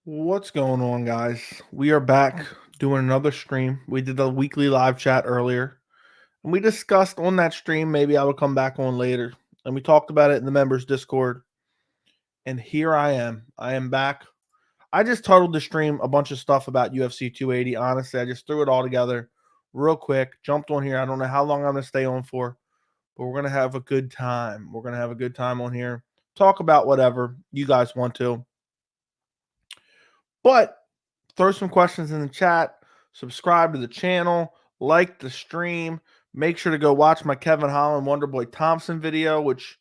What's going on, guys? We are back doing another stream. We did the weekly live chat earlier, and we discussed on that stream maybe I would come back on later. And we talked about it in the members Discord. And here I am. I am back. I just titled the stream a bunch of stuff about UFC 280. Honestly, I just threw it all together real quick, jumped on here. I don't know how long I'm going to stay on for, but we're going to have a good time. We're going to have a good time on here. Talk about whatever you guys want to. But throw some questions in the chat, subscribe to the channel, like the stream. Make sure to go watch my Kevin Holland Wonderboy Thompson video, which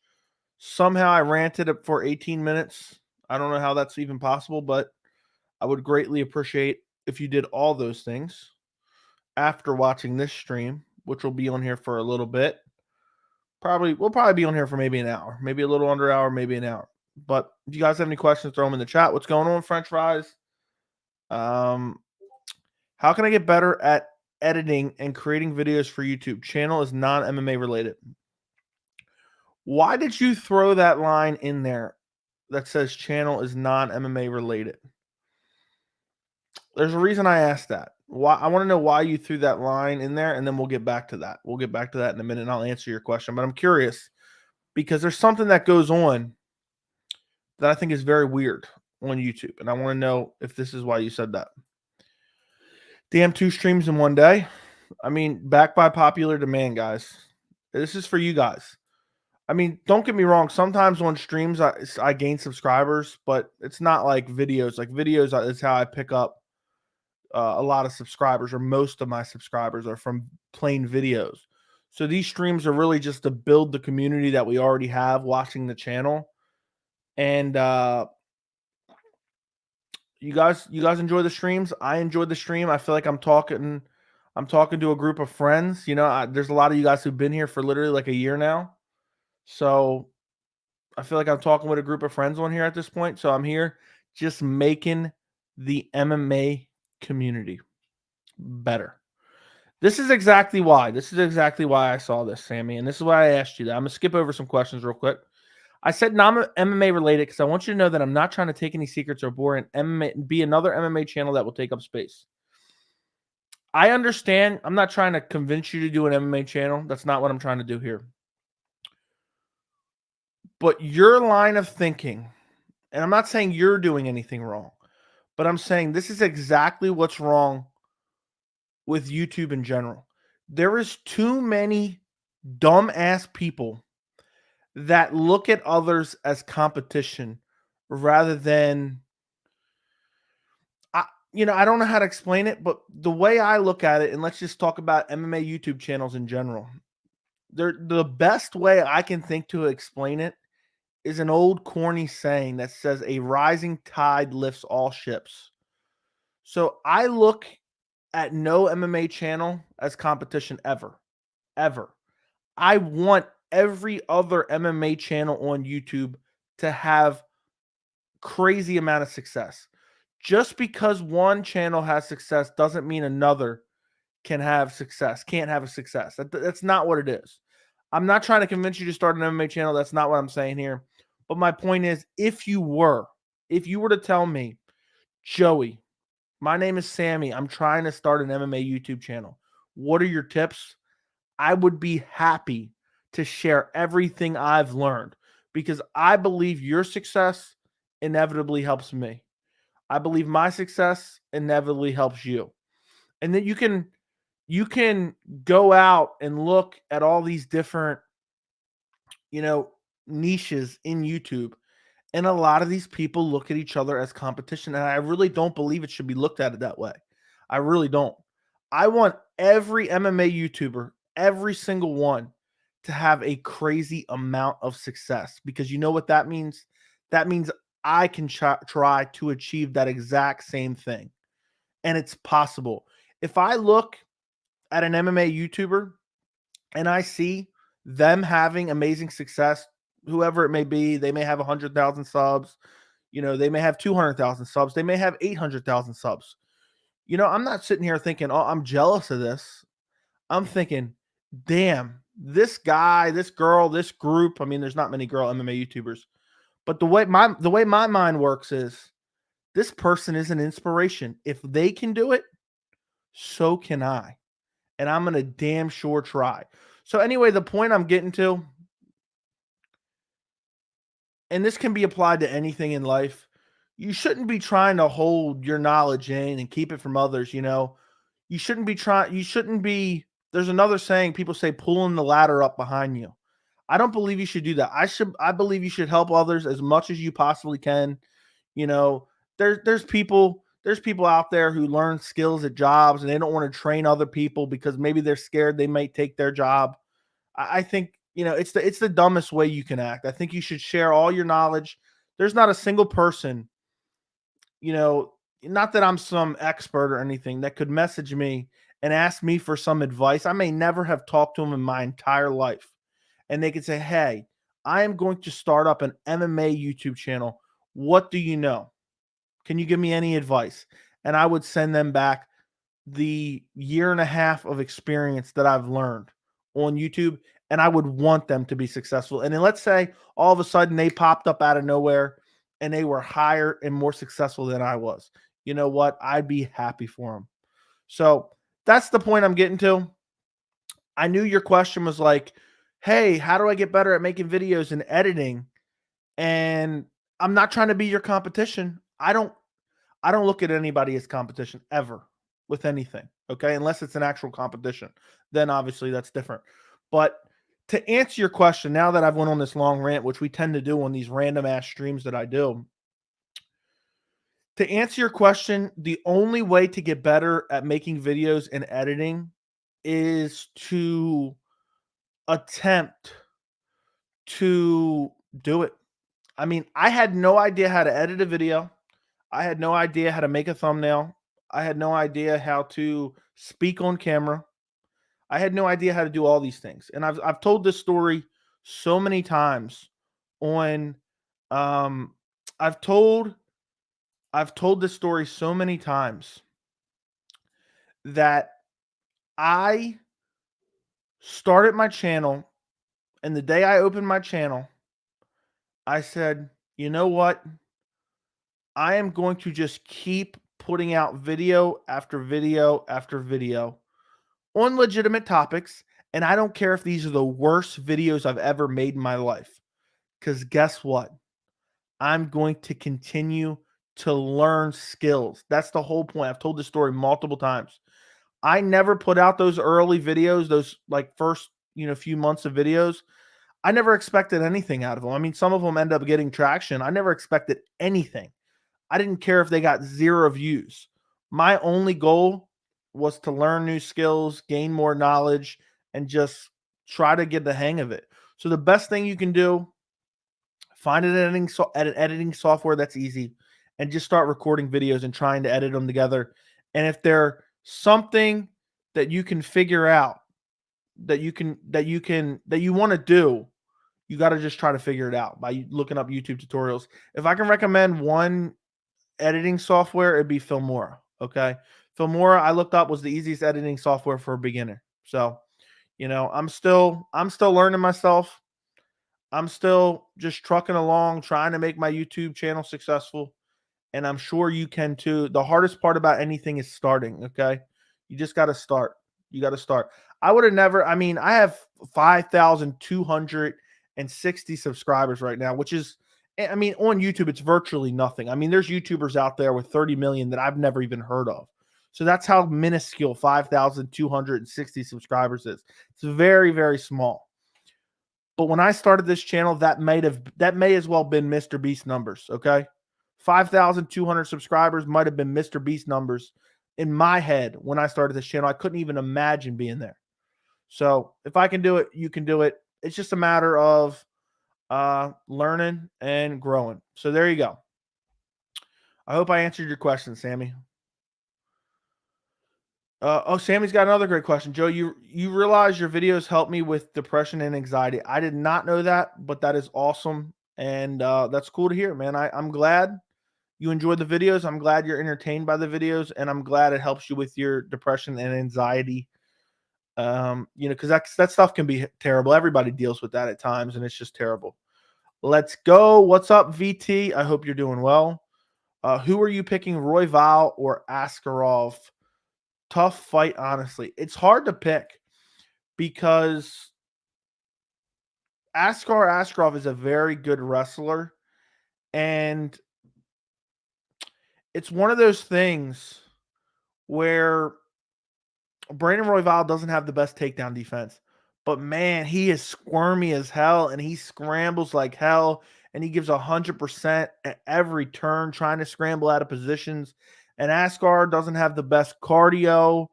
somehow I ranted it for 18 minutes. I don't know how that's even possible, but I would greatly appreciate if you did all those things after watching this stream, which will be on here for a little bit. We'll probably be on here for maybe an hour, maybe a little under an hour, maybe an hour. But if you guys have any questions, throw them in the chat. What's going on, French fries? How can I get better at editing and creating videos for YouTube? Channel is non-MMA related. Why did you throw that line in there that says channel is non-MMA related? There's a reason I asked that. Why? I want to know why you threw that line in there, and then we'll get back to that. We'll get back to that in a minute, and I'll answer your question. But I'm curious because there's something that goes on that I think is very weird on YouTube, and I want to know if this is why you said that. Damn, 2 streams in one day. I mean, back by popular demand, guys. This is for you guys. I mean, don't get me wrong. Sometimes on streams, I gain subscribers, but it's not like videos. Like videos is how I pick up a lot of subscribers, or most of my subscribers are from plain videos. So these streams are really just to build the community that we already have watching the channel. And you guys enjoy the streams. I enjoy the stream. I feel like I'm talking to a group of friends. You know, there's a lot of you guys who've been here for literally like a year now. So I feel like I'm talking with a group of friends on here at this point. So I'm here just making the MMA community better. This is exactly why. I saw this, Sammy. And this is why I asked you that. I'm going to skip over some questions real quick. I said non-MMA related because I want you to know that I'm not trying to take any secrets or be another MMA channel that will take up space. I understand. I'm not trying to convince you to do an MMA channel. That's not what I'm trying to do here. But your line of thinking, and I'm not saying you're doing anything wrong, but I'm saying this is exactly what's wrong with YouTube in general. There is too many dumb-ass people that look at others as competition rather than, I don't know how to explain it, but the way I look at it, and let's just talk about MMA YouTube channels in general. The best way I can think to explain it is an old corny saying that says a rising tide lifts all ships. So I look at no MMA channel as competition ever. I want every other MMA channel on YouTube to have crazy amount of success. Just because one channel has success doesn't mean another can't have a success. That's not what it is. I'm not trying to convince you to start an MMA channel. That's not what I'm saying here. But my point is, if you were to tell me, Joey, my name is Sammy, I'm trying to start an MMA YouTube channel, what are your tips? I would be happy to share everything I've learned because I believe your success inevitably helps me. I believe my success inevitably helps you. And then you can go out and look at all these different, niches in YouTube. And a lot of these people look at each other as competition. And I really don't believe it should be looked at it that way. I really don't. I want every MMA YouTuber, every single one, to have a crazy amount of success because you know what that means? That means I can try to achieve that exact same thing. And it's possible. If I look at an MMA YouTuber and I see them having amazing success, whoever it may be, they may have 100,000 subs, they may have 200,000 subs, they may have 800,000 subs. I'm not sitting here thinking, oh, I'm jealous of this. I'm thinking, damn, this guy, this girl, this group. I mean, there's not many girl MMA YouTubers, but the way my mind works is this person is an inspiration. If they can do it, so can I. And I'm going to damn sure try. So anyway, the point I'm getting to, and this can be applied to anything in life, you shouldn't be trying to hold your knowledge in and keep it from others. You shouldn't be there's another saying, people say, pulling the ladder up behind you. I don't believe you should do that. I believe you should help others as much as you possibly can. You know, there's people out there who learn skills at jobs and they don't want to train other people because maybe they're scared they might take their job. I think, it's the dumbest way you can act. I think you should share all your knowledge. There's not a single person, not that I'm some expert or anything, that could message me and ask me for some advice. I may never have talked to them in my entire life. And they could say, hey, I am going to start up an MMA YouTube channel. What do you know? Can you give me any advice? And I would send them back the year and a half of experience that I've learned on YouTube, and I would want them to be successful. And then let's say all of a sudden they popped up out of nowhere and they were higher and more successful than I was. You know what? I'd be happy for them. So that's the point I'm getting to. I knew your question was like, hey, how do I get better at making videos and editing? And I'm not trying to be your competition. I don't look at anybody as competition ever with anything, okay? Unless it's an actual competition. Then obviously that's different. But to answer your question, now that I've went on this long rant, which we tend to do on these random ass streams that I do, to answer your question, the only way to get better at making videos and editing is to attempt to do it. I mean, I had no idea how to edit a video. I had no idea how to make a thumbnail. I had no idea how to speak on camera. I had no idea how to do all these things. And I've told this story so many times on I've told this story so many times that I started my channel, and the day I opened my channel, I said, "You know what? I am going to just keep putting out video after video after video on legitimate topics. And I don't care if these are the worst videos I've ever made in my life. Because guess what? I'm going to continue to learn skills." That's the whole point. I've told this story multiple times. I never put out those early videos, those like first, few months of videos. I never expected anything out of them. I mean, some of them end up getting traction. I never expected anything. I didn't care if they got 0 views. My only goal was to learn new skills, gain more knowledge, and just try to get the hang of it. So the best thing you can do, find an editing software that's easy and just start recording videos and trying to edit them together. And if they're something that you can figure out, that you want to do, you got to just try to figure it out by looking up YouTube tutorials. If I can recommend one editing software, it'd be Filmora. Okay. Filmora, I looked up, was the easiest editing software for a beginner. So, I'm still learning myself. I'm still just trucking along, trying to make my YouTube channel successful. And I'm sure you can too. The hardest part about anything is starting. Okay. You just got to start. You got to start. I would have never, I mean, I have 5,260 subscribers right now, which is, I mean, on YouTube, it's virtually nothing. I mean, there's YouTubers out there with 30 million that I've never even heard of. So that's how minuscule 5,260 subscribers is. It's very, very small. But when I started this channel, that may as well been Mr. Beast numbers, okay? 5,200 subscribers might have been Mr. Beast numbers in my head when I started this channel. I couldn't even imagine being there. So if I can do it, you can do it. It's just a matter of learning and growing. So there you go. I hope I answered your question, Sammy. Sammy's got another great question. Joe, you realize your videos help me with depression and anxiety. I did not know that, but that is awesome. And that's cool to hear, man. I'm glad you enjoyed the videos. I'm glad you're entertained by the videos, and I'm glad it helps you with your depression and anxiety. Because that stuff can be terrible. Everybody deals with that at times, and it's just terrible. Let's go. What's up, VT? I hope you're doing well. Who are you picking, Royval or Askarov? Tough fight, honestly. It's hard to pick because Askarov is a very good wrestler, and it's one of those things where Brandon Royval doesn't have the best takedown defense, but man, he is squirmy as hell, and he scrambles like hell, and he gives 100% at every turn trying to scramble out of positions. And Askar doesn't have the best cardio,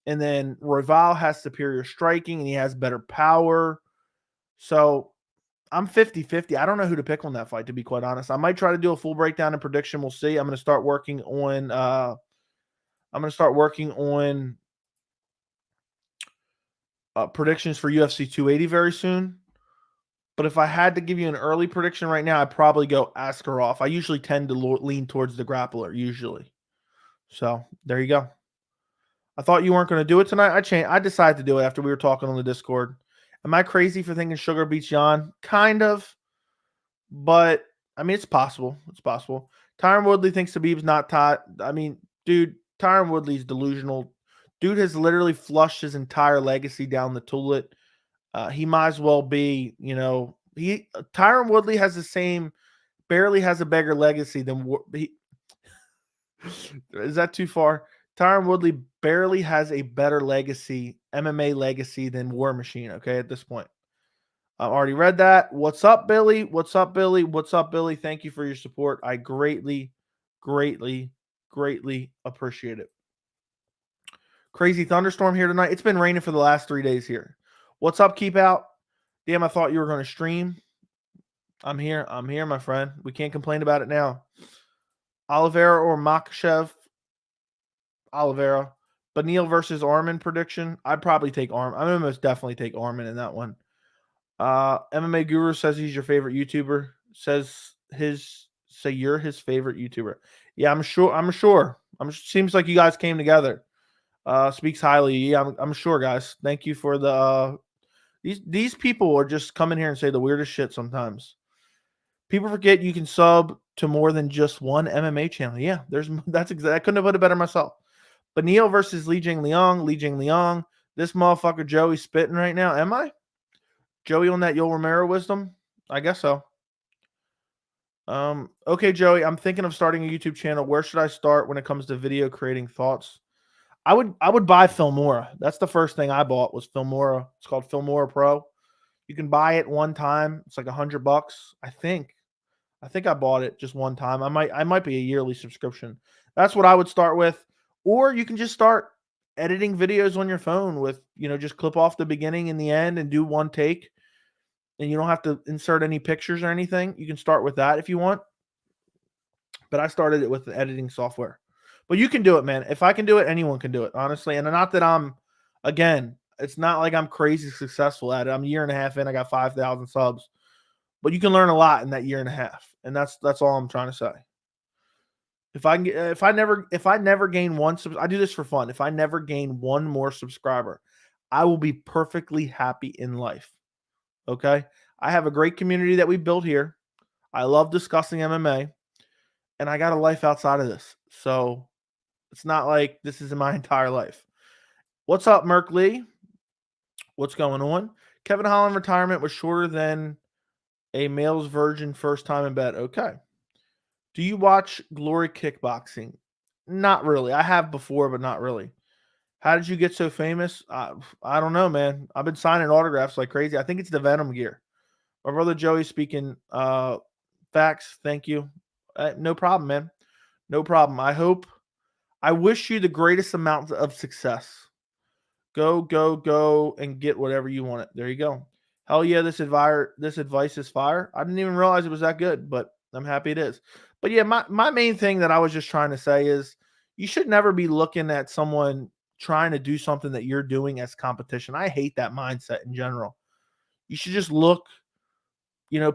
and then Royval has superior striking, and he has better power. So I'm 50-50. I don't know who to pick on that fight, to be quite honest. I might try to do a full breakdown and prediction. We'll see. I'm going to start working on predictions for UFC 280 very soon. But if I had to give you an early prediction right now, I'd probably go Askarov. I usually tend to lean towards the grappler, usually. So there you go. I thought you weren't going to do it tonight. I decided to do it after we were talking on the Discord. Am I crazy for thinking Sugar beats Yan? Kind of. But, I mean, it's possible. It's possible. Tyron Woodley thinks Khabib's not taught. I mean, dude, Tyron Woodley's delusional. Dude has literally flushed his entire legacy down the toilet. He might as well be, Tyron Woodley has barely has a bigger legacy than is that too far? Tyron Woodley barely has a better legacy, MMA legacy than War Machine, okay, at this point. I've already read that. What's up, Billy? What's up, Billy? What's up, Billy? Thank you for your support. I greatly, greatly, greatly appreciate it. Crazy thunderstorm here tonight. It's been raining for the last 3 days here. What's up, Keep Out? Damn, I thought you were going to stream. I'm here. I'm here, my friend. We can't complain about it now. Oliveira or Makhachev? Oliveira. Benil versus Arman prediction? I'd probably take Arman. I'm going to most definitely take Arman in that one. MMA Guru says he's your favorite YouTuber. Say you're his favorite YouTuber. Yeah, I'm sure. Seems like you guys came together. Speaks highly. Yeah, I'm sure, guys. Thank you for the these people are just coming here and say the weirdest shit sometimes. People forget you can sub to more than just one MMA channel. Yeah, I couldn't have put it better myself. Benil versus Li Jingliang. This motherfucker Joey spitting right now. Am I? Joey on that Yo Romero wisdom? I guess so. Okay, Joey, I'm thinking of starting a YouTube channel. Where should I start when it comes to video creating thoughts? I would buy Filmora. That's the first thing I bought was Filmora. It's called Filmora Pro. You can buy it one time. It's like $100, I think. I think I bought it just one time. I might be a yearly subscription. That's what I would start with. Or you can just start editing videos on your phone with, just clip off the beginning and the end and do one take. And you don't have to insert any pictures or anything. You can start with that if you want. But I started it with the editing software. But you can do it, man. If I can do it, anyone can do it, honestly. And not that it's not like I'm crazy successful at it. I'm a year and a half in. I got 5,000 subs. But you can learn a lot in that year and a half. And that's all I'm trying to say. If I never gain one, I do this for fun. If I never gain one more subscriber, I will be perfectly happy in life. Okay? I have a great community that we built here. I love discussing MMA. And I got a life outside of this. So it's not like this is my entire life. What's up, Merk Lee? What's going on? Kevin Holland retirement was shorter than a male's virgin first time in bed. Okay. Do you watch Glory Kickboxing? Not really. I have before, but not really. How did you get so famous? I don't know, man. I've been signing autographs like crazy. I think it's the Venom gear. My brother Joey speaking facts. Thank you. No problem, man. No problem. I wish you the greatest amount of success. Go, and get whatever you want. There you go. Hell yeah, this advice is fire. I didn't even realize it was that good, but I'm happy it is. But yeah, my main thing that I was just trying to say is you should never be looking at someone trying to do something that you're doing as competition. I hate that mindset in general. You should just look,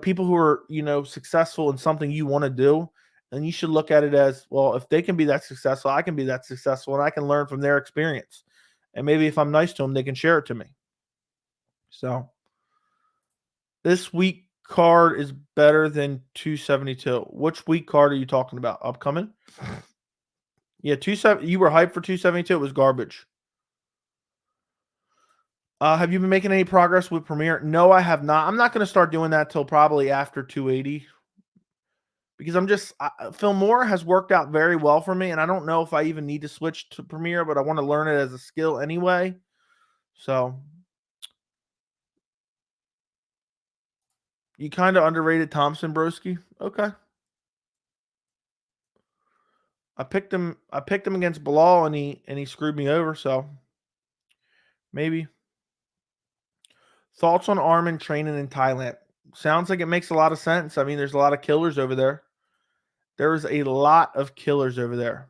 people who are, successful in something you want to do, and you should look at it as, well, if they can be that successful, I can be that successful, and I can learn from their experience. And maybe if I'm nice to them, they can share it to me. So this week card is better than 272? Which week card are you talking about? Upcoming? Yeah, 27. You were hyped for 272. It was garbage. Have you been making any progress with Premiere? No, I have not. I'm not going to start doing that till probably after 280 because Filmora has worked out very well for me, and I don't know if I even need to switch to Premiere, but I want to learn it as a skill anyway. So you kind of underrated Thompson, broski. Okay. I picked him against Bilal, and he screwed me over. So maybe. Thoughts on Armin training in Thailand? Sounds like it makes a lot of sense. I mean, there's a lot of killers over there. There is a lot of killers over there.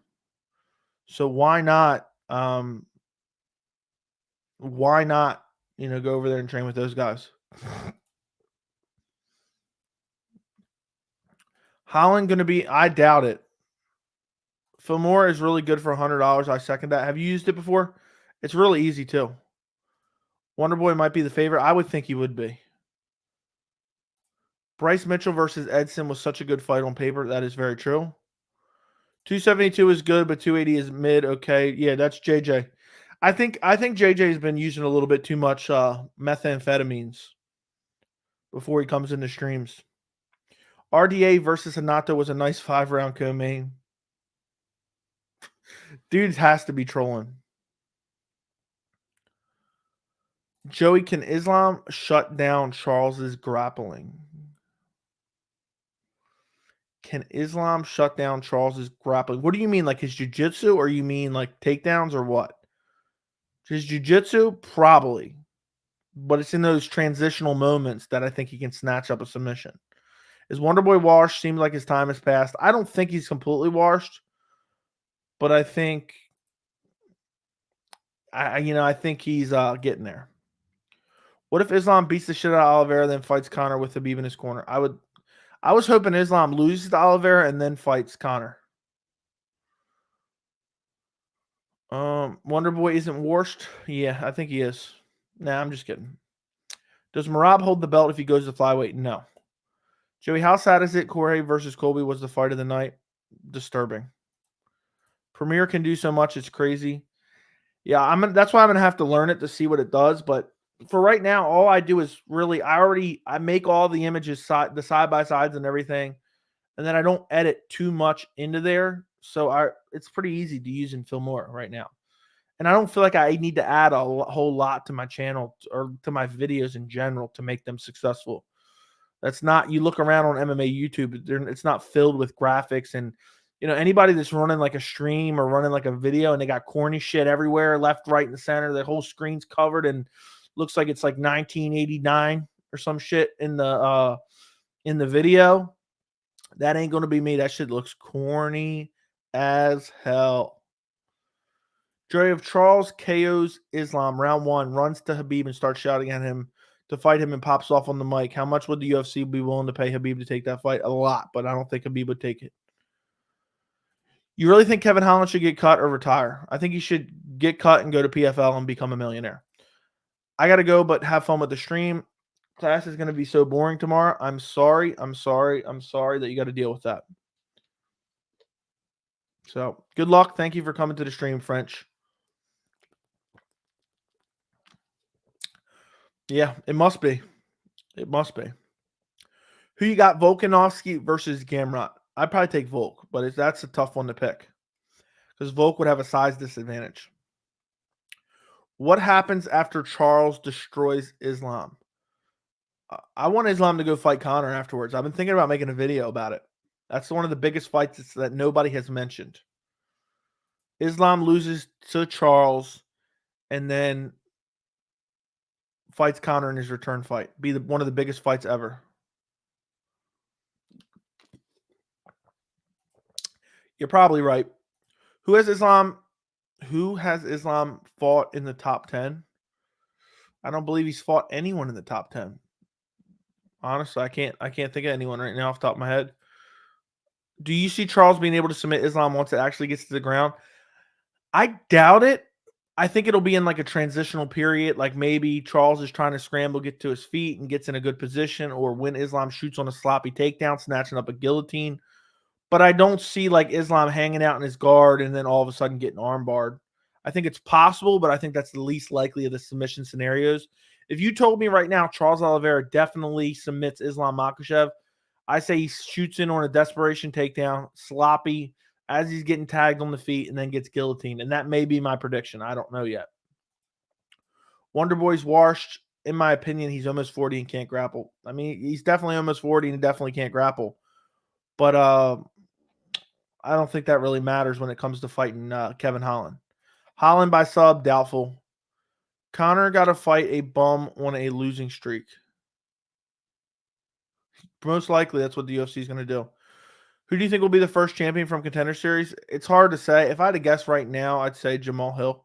So why not? Why not? Go over there and train with those guys. Holland going to be? I doubt it. Filmora is really good for $100. I second that. Have you used it before? It's really easy too. Wonderboy might be the favorite. I would think he would be. Bryce Mitchell versus Edson was such a good fight on paper. That is very true. 272 is good, but 280 is mid. Okay, yeah, that's JJ. I think JJ has been using a little bit too much methamphetamines before he comes into streams. RDA versus Hanato was a nice 5-round co-main. Dude has to be trolling. Joey, can Islam shut down Charles's grappling? Can Islam shut down Charles's grappling? What do you mean, like his jiu-jitsu, or you mean like takedowns, or what? His jiu-jitsu, probably. But it's in those transitional moments that I think he can snatch up a submission. Is Wonderboy washed? Seems like his time has passed. I don't think he's completely washed, but I think I think he's getting there. What if Islam beats the shit out of Oliveira, then fights Conor with Khabib in his corner? I was hoping Islam loses to Oliveira and then fights Conor. Wonderboy isn't washed. Yeah, I think he is. Nah, I'm just kidding. Does Merab hold the belt if he goes to flyweight? No. Joey, how sad is it? Corey versus Colby was the fight of the night. Disturbing. Premier can do so much. It's crazy. Yeah, that's why I'm gonna have to learn it to see what it does. But for right now, all I do is really I make all the images the side by sides and everything, and then I don't edit too much into there. So it's pretty easy to use in Filmora right now. And I don't feel like I need to add a whole lot to my channel or to my videos in general to make them successful. That's not, you look around on MMA YouTube, it's not filled with graphics. And, anybody that's running like a stream or running like a video and they got corny shit everywhere, left, right, and center, the whole screen's covered and looks like it's like 1989 or some shit in the video. That ain't going to be me. That shit looks corny as hell. Joy of Charles KOs Islam round 1, runs to Khabib and starts shouting at him to fight him and pops off on the mic. How much would the UFC be willing to pay Khabib to take that fight? A lot, but I don't think Khabib would take it. You really think Kevin Holland should get cut or retire? I think he should get cut and go to PFL and become a millionaire. I got to go, but have fun with the stream. Class is going to be so boring tomorrow. I'm sorry that you got to deal with that. So, good luck. Thank you for coming to the stream, French. Yeah, it must be. It must be. Who you got, Volkanovski versus Gamrot? I'd probably take Volk, but that's a tough one to pick because Volk would have a size disadvantage. What happens after Charles destroys Islam? I want Islam to go fight Conor afterwards. I've been thinking about making a video about it. That's one of the biggest fights that nobody has mentioned. Islam loses to Charles and then fights Conor in his return fight. Be one of the biggest fights ever. You're probably right. Who has Islam fought in the top 10? I don't believe he's fought anyone in the top 10. Honestly, I can't think of anyone right now off the top of my head. Do you see Charles being able to submit Islam once it actually gets to the ground? I doubt it. I think it'll be in like a transitional period. Like maybe Charles is trying to scramble, get to his feet, and gets in a good position, or when Islam shoots on a sloppy takedown, snatching up a guillotine. But I don't see like Islam hanging out in his guard and then all of a sudden getting armbarred. I think it's possible, but I think that's the least likely of the submission scenarios. If you told me right now Charles Oliveira definitely submits Islam Makhachev, I say he shoots in on a desperation takedown, sloppy, as he's getting tagged on the feet, and then gets guillotined. And that may be my prediction. I don't know yet. Wonder Boy's washed. In my opinion, he's almost 40 and can't grapple. I mean, he's definitely almost 40 and definitely can't grapple. But I don't think that really matters when it comes to fighting Kevin Holland. Holland by sub, doubtful. Conor got to fight a bum on a losing streak. Most likely, that's what the UFC is going to do. Who do you think will be the first champion from Contender Series? It's hard to say. If I had to guess right now, I'd say Jamal Hill.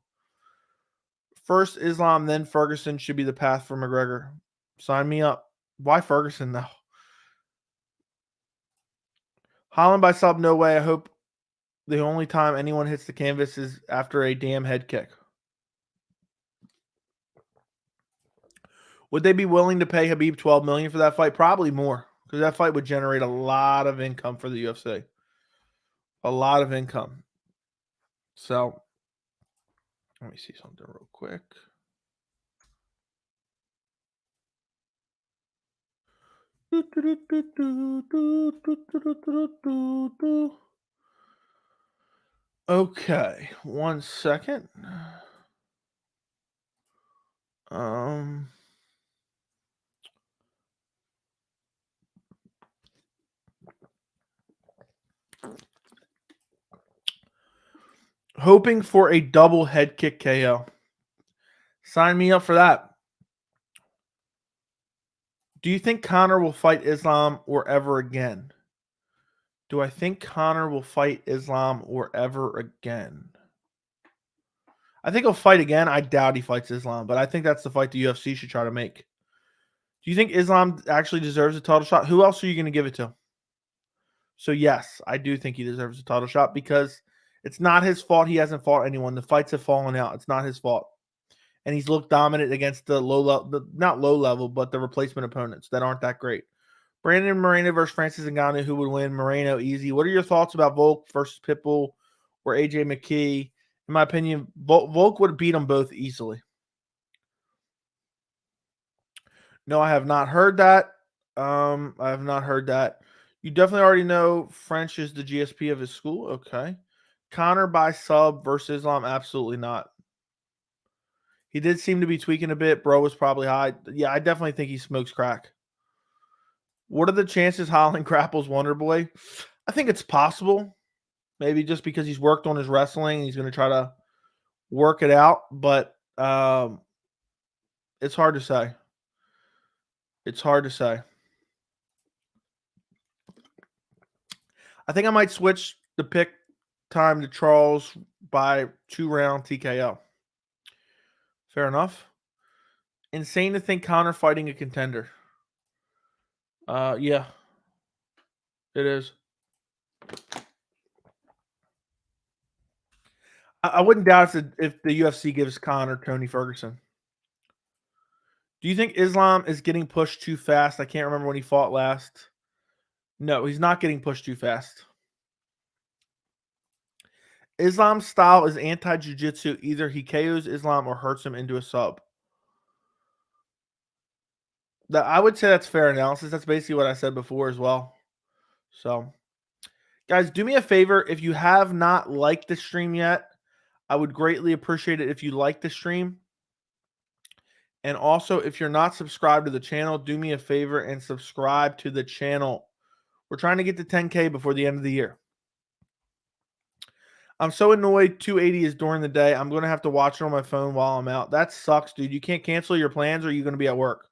First Islam, then Ferguson should be the path for McGregor. Sign me up. Why Ferguson, though? Holland by sub, no way. I hope the only time anyone hits the canvas is after a damn head kick. Would they be willing to pay Khabib $12 million for that fight? Probably more, because that fight would generate a lot of income for the UFC. A lot of income. So, let me see something real quick. Okay, 1 second. Hoping for a double head kick KO. Sign me up for that. Do you think Conor will fight Islam or ever again? Do I think Conor will fight Islam or ever again? I think he'll fight again. I doubt he fights Islam, but I think that's the fight the UFC should try to make. Do you think Islam actually deserves a title shot? Who else are you going to give it to? So, yes, I do think he deserves a title shot because it's not his fault he hasn't fought anyone. The fights have fallen out. It's not his fault. And he's looked dominant against the low level, not low level, but the replacement opponents that aren't that great. Brandon Moreno versus Francis Ngannou, who would win? Moreno, easy. What are your thoughts about Volk versus Pitbull or AJ McKee? In my opinion, Volk would beat them both easily. No, I have not heard that. I have not heard that. You definitely already know French is the GSP of his school. Okay. Conor by sub versus Islam, absolutely not. He did seem to be tweaking a bit. Bro was probably high. Yeah, I definitely think he smokes crack. What are the chances Holland grapples Wonderboy? I think it's possible. Maybe just because he's worked on his wrestling, he's going to try to work it out. But it's hard to say. It's hard to say. I think I might switch the pick time to Charles by 2-round TKO. Fair enough. Insane to think Conor fighting a contender. Yeah. It is. I wouldn't doubt if the UFC gives Conor Tony Ferguson. Do you think Islam is getting pushed too fast? I can't remember when he fought last. No, he's not getting pushed too fast. Islam's style is anti-jiu-jitsu. Either he KOs Islam or hurts him into a sub. I would say that's fair analysis. That's basically what I said before as well. So, guys, do me a favor. If you have not liked the stream yet, I would greatly appreciate it if you like the stream. And also, if you're not subscribed to the channel, do me a favor and subscribe to the channel. We're trying to get to 10K before the end of the year. I'm so annoyed 280 is during the day. I'm going to have to watch it on my phone while I'm out. That sucks, dude. You can't cancel your plans or you're going to be at work.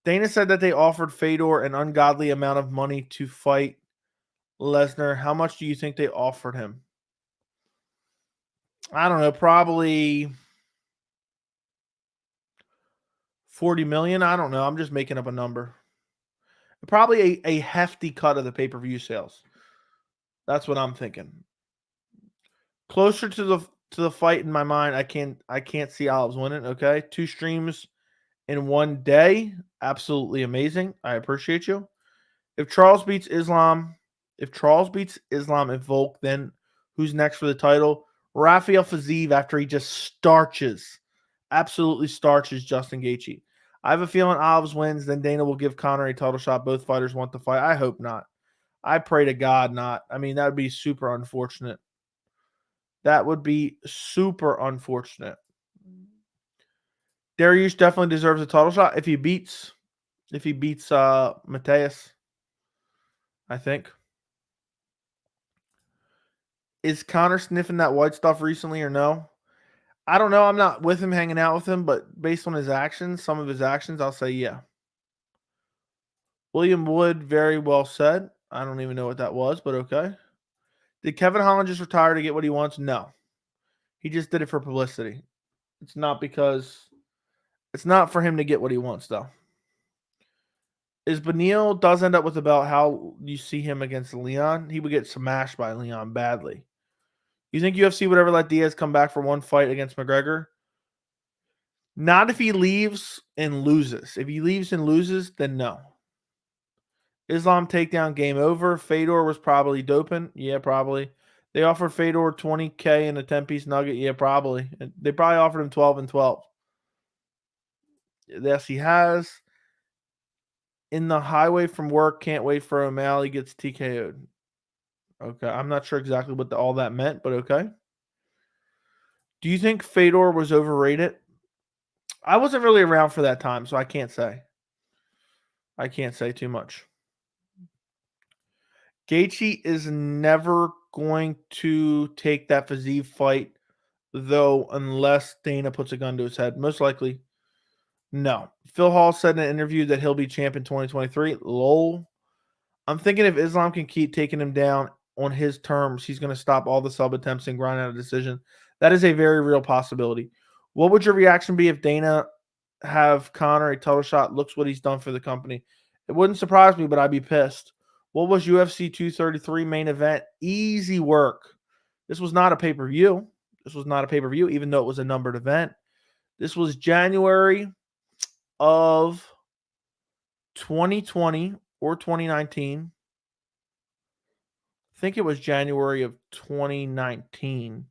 Dana said that they offered Fedor an ungodly amount of money to fight Lesnar. How much do you think they offered him? I don't know. Probably 40 million. I don't know. I'm just making up a number. Probably a hefty cut of the pay-per-view sales. That's what I'm thinking. Closer to the to the fight in my mind. I can't see Olives winning. Okay, 2 streams in one day, absolutely amazing. I appreciate you. If Charles beats Islam and Volk, then who's next for the title? Rafael Fiziev after he just absolutely starches Justin Gaethje. I have a feeling Olives wins, then Dana will give Conor a title shot. Both fighters want the fight. I hope not. I pray to God not. I mean, that would be super unfortunate. That would be super unfortunate. Dariush definitely deserves a title shot if he beats Mateus, I think. Is Conor sniffing that white stuff recently or no? I don't know. I'm not with him, hanging out with him, but based on his actions, some of his actions, I'll say yeah. William Wood, very well said. I don't even know what that was, but okay. Did Kevin Holland just retire to get what he wants? No. He just did it for publicity. It's not for him to get what he wants, though. Is Beneil does end up with the belt, how you see him against Leon? He would get smashed by Leon badly. You think UFC would ever let Diaz come back for one fight against McGregor? Not if he leaves and loses. If he leaves and loses, then no. Islam takedown, game over. Fedor was probably doping. Yeah, probably. They offered Fedor $20K in a 10-piece nugget. Yeah, probably. They probably offered him 12 and 12. Yes, he has. In the highway from work, can't wait for O'Malley gets TKO'd. Okay, I'm not sure exactly what all that meant, but okay. Do you think Fedor was overrated? I wasn't really around for that time, so I can't say. I can't say too much. Gaethje is never going to take that Fiziev fight, though, unless Dana puts a gun to his head. Most likely, no. Phil Hall said in an interview that he'll be champ in 2023. Lol. I'm thinking if Islam can keep taking him down on his terms, he's going to stop all the sub attempts and grind out a decision. That is a very real possibility. What would your reaction be if Dana have Conor a title shot, looks what he's done for the company? It wouldn't surprise me, but I'd be pissed. What was UFC 233 main event? Easy work. This was not a pay-per-view. Even though it was a numbered event. This was January of 2020 or 2019. I think it was January of 2019.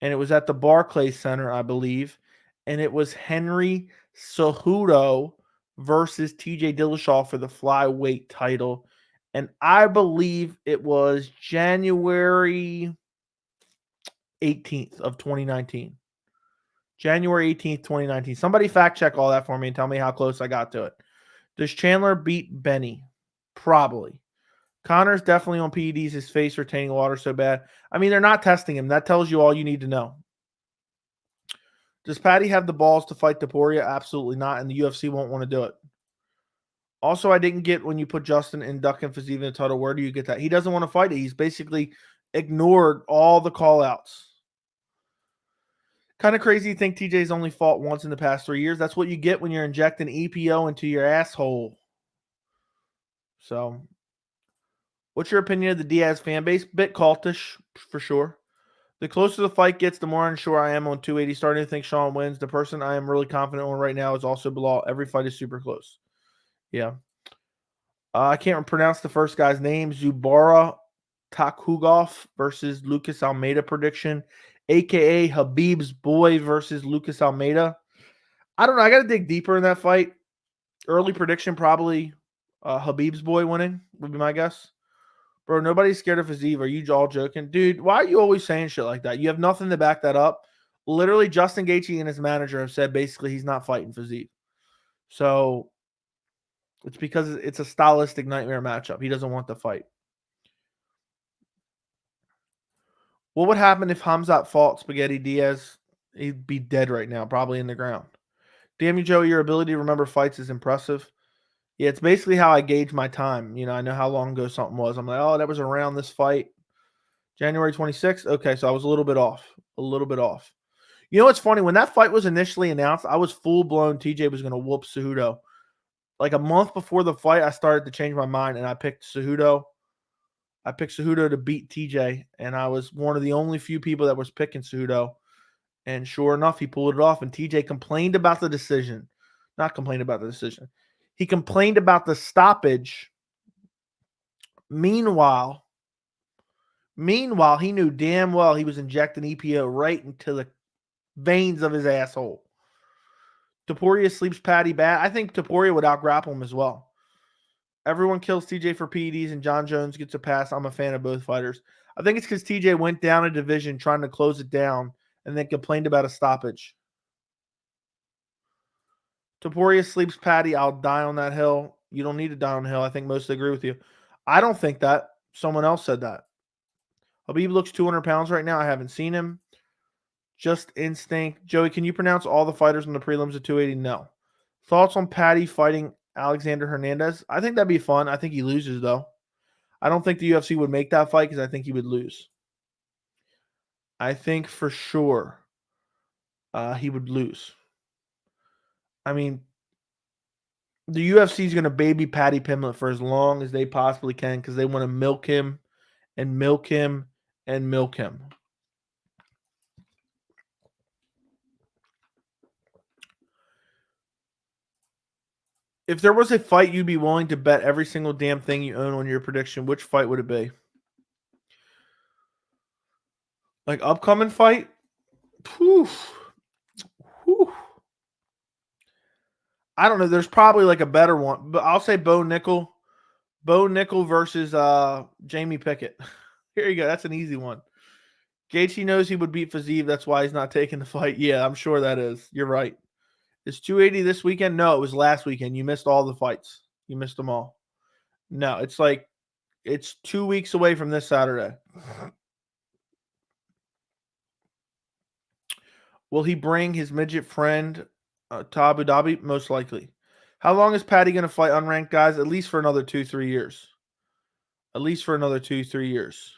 And it was at the Barclays Center, I believe. And it was Henry Cejudo versus T.J. Dillashaw for the flyweight title. And I believe it was January 18th of 2019. January 18th, 2019. Somebody fact check all that for me and tell me how close I got to it. Does Chandler beat Benny? Probably. Conor's definitely on PEDs. His face retaining water so bad. I mean, they're not testing him. That tells you all you need to know. Does Patty have the balls to fight Taporia? Absolutely not, and the UFC won't want to do it. Also, I didn't get when you put Justin and Duck and Fiziev in the title. Where do you get that? He doesn't want to fight it. He's basically ignored all the call-outs. Kind of crazy to think TJ's only fought once in the past 3 years. That's what you get when you're injecting EPO into your asshole. So, what's your opinion of the Diaz fan base? Bit cultish, for sure. The closer the fight gets, the more unsure I am on 280. Starting to think Sean wins. The person I am really confident on right now is also Bilal. Every fight is super close. Yeah. I can't pronounce the first guy's name. Zubara Takhugov versus Lucas Almeida prediction, a.k.a. Habib's boy versus Lucas Almeida. I don't know. I got to dig deeper in that fight. Early prediction, probably Habib's boy winning would be my guess. Bro, nobody's scared of Fiziev. Are you all joking? Dude, why are you always saying shit like that? You have nothing to back that up. Literally, Justin Gaethje and his manager have said basically he's not fighting Fiziev. So, it's because it's a stylistic nightmare matchup. He doesn't want the fight. What would happen if Hamzat fought Spaghetti Diaz? He'd be dead right now, probably in the ground. Damn you, Joe, your ability to remember fights is impressive. Yeah, it's basically how I gauge my time. You know, I know how long ago something was. I'm like, oh, that was around this fight. January 26th? Okay, so I was a little bit off. You know what's funny? When that fight was initially announced, I was full-blown TJ was going to whoop Cejudo. Like a month before the fight, I started to change my mind, and I picked Cejudo. I picked Cejudo to beat TJ, and I was one of the only few people that was picking Cejudo. And sure enough, he pulled it off. And TJ complained about the decision. Not complained about the decision. He complained about the stoppage. Meanwhile, he knew damn well he was injecting EPO right into the veins of his asshole. Topuria sleeps Paddy bad. I think Topuria would out-grapple him as well. Everyone kills TJ for PEDs and John Jones gets a pass. I'm a fan of both fighters. I think it's because TJ went down a division trying to close it down and then complained about a stoppage. Topuria sleeps Paddy. I'll die on that hill. You don't need to die on the hill. I think most agree with you. I don't think that. Someone else said that. Habib looks 200 pounds right now. I haven't seen him. Just instinct. Joey, can you pronounce all the fighters in the prelims at 280? No. Thoughts on Paddy fighting Alexander Hernandez? I think that'd be fun. I think he loses, though. I don't think the UFC would make that fight because I think he would lose. I think for sure he would lose. I mean, the UFC is going to baby Paddy Pimblett for as long as they possibly can because they want to milk him and milk him and milk him. If there was a fight you'd be willing to bet every single damn thing you own on your prediction, which fight would it be? Like upcoming fight? Poof. Whew. I don't know. There's probably like a better one, but I'll say Bo Nickel. Bo Nickel versus Jamie Pickett. Here you go. That's an easy one. Gaethje knows he would beat Fiziev. That's why he's not taking the fight. Yeah, I'm sure that is. You're right. Is 280 this weekend? No, it was last weekend. You missed all the fights. You missed them all. No, it's 2 weeks away from this Saturday. Will he bring his midget friend to Abu Dhabi? Most likely. How long is Paddy going to fight unranked guys? At least for another 2-3 years. At least for another 2-3 years.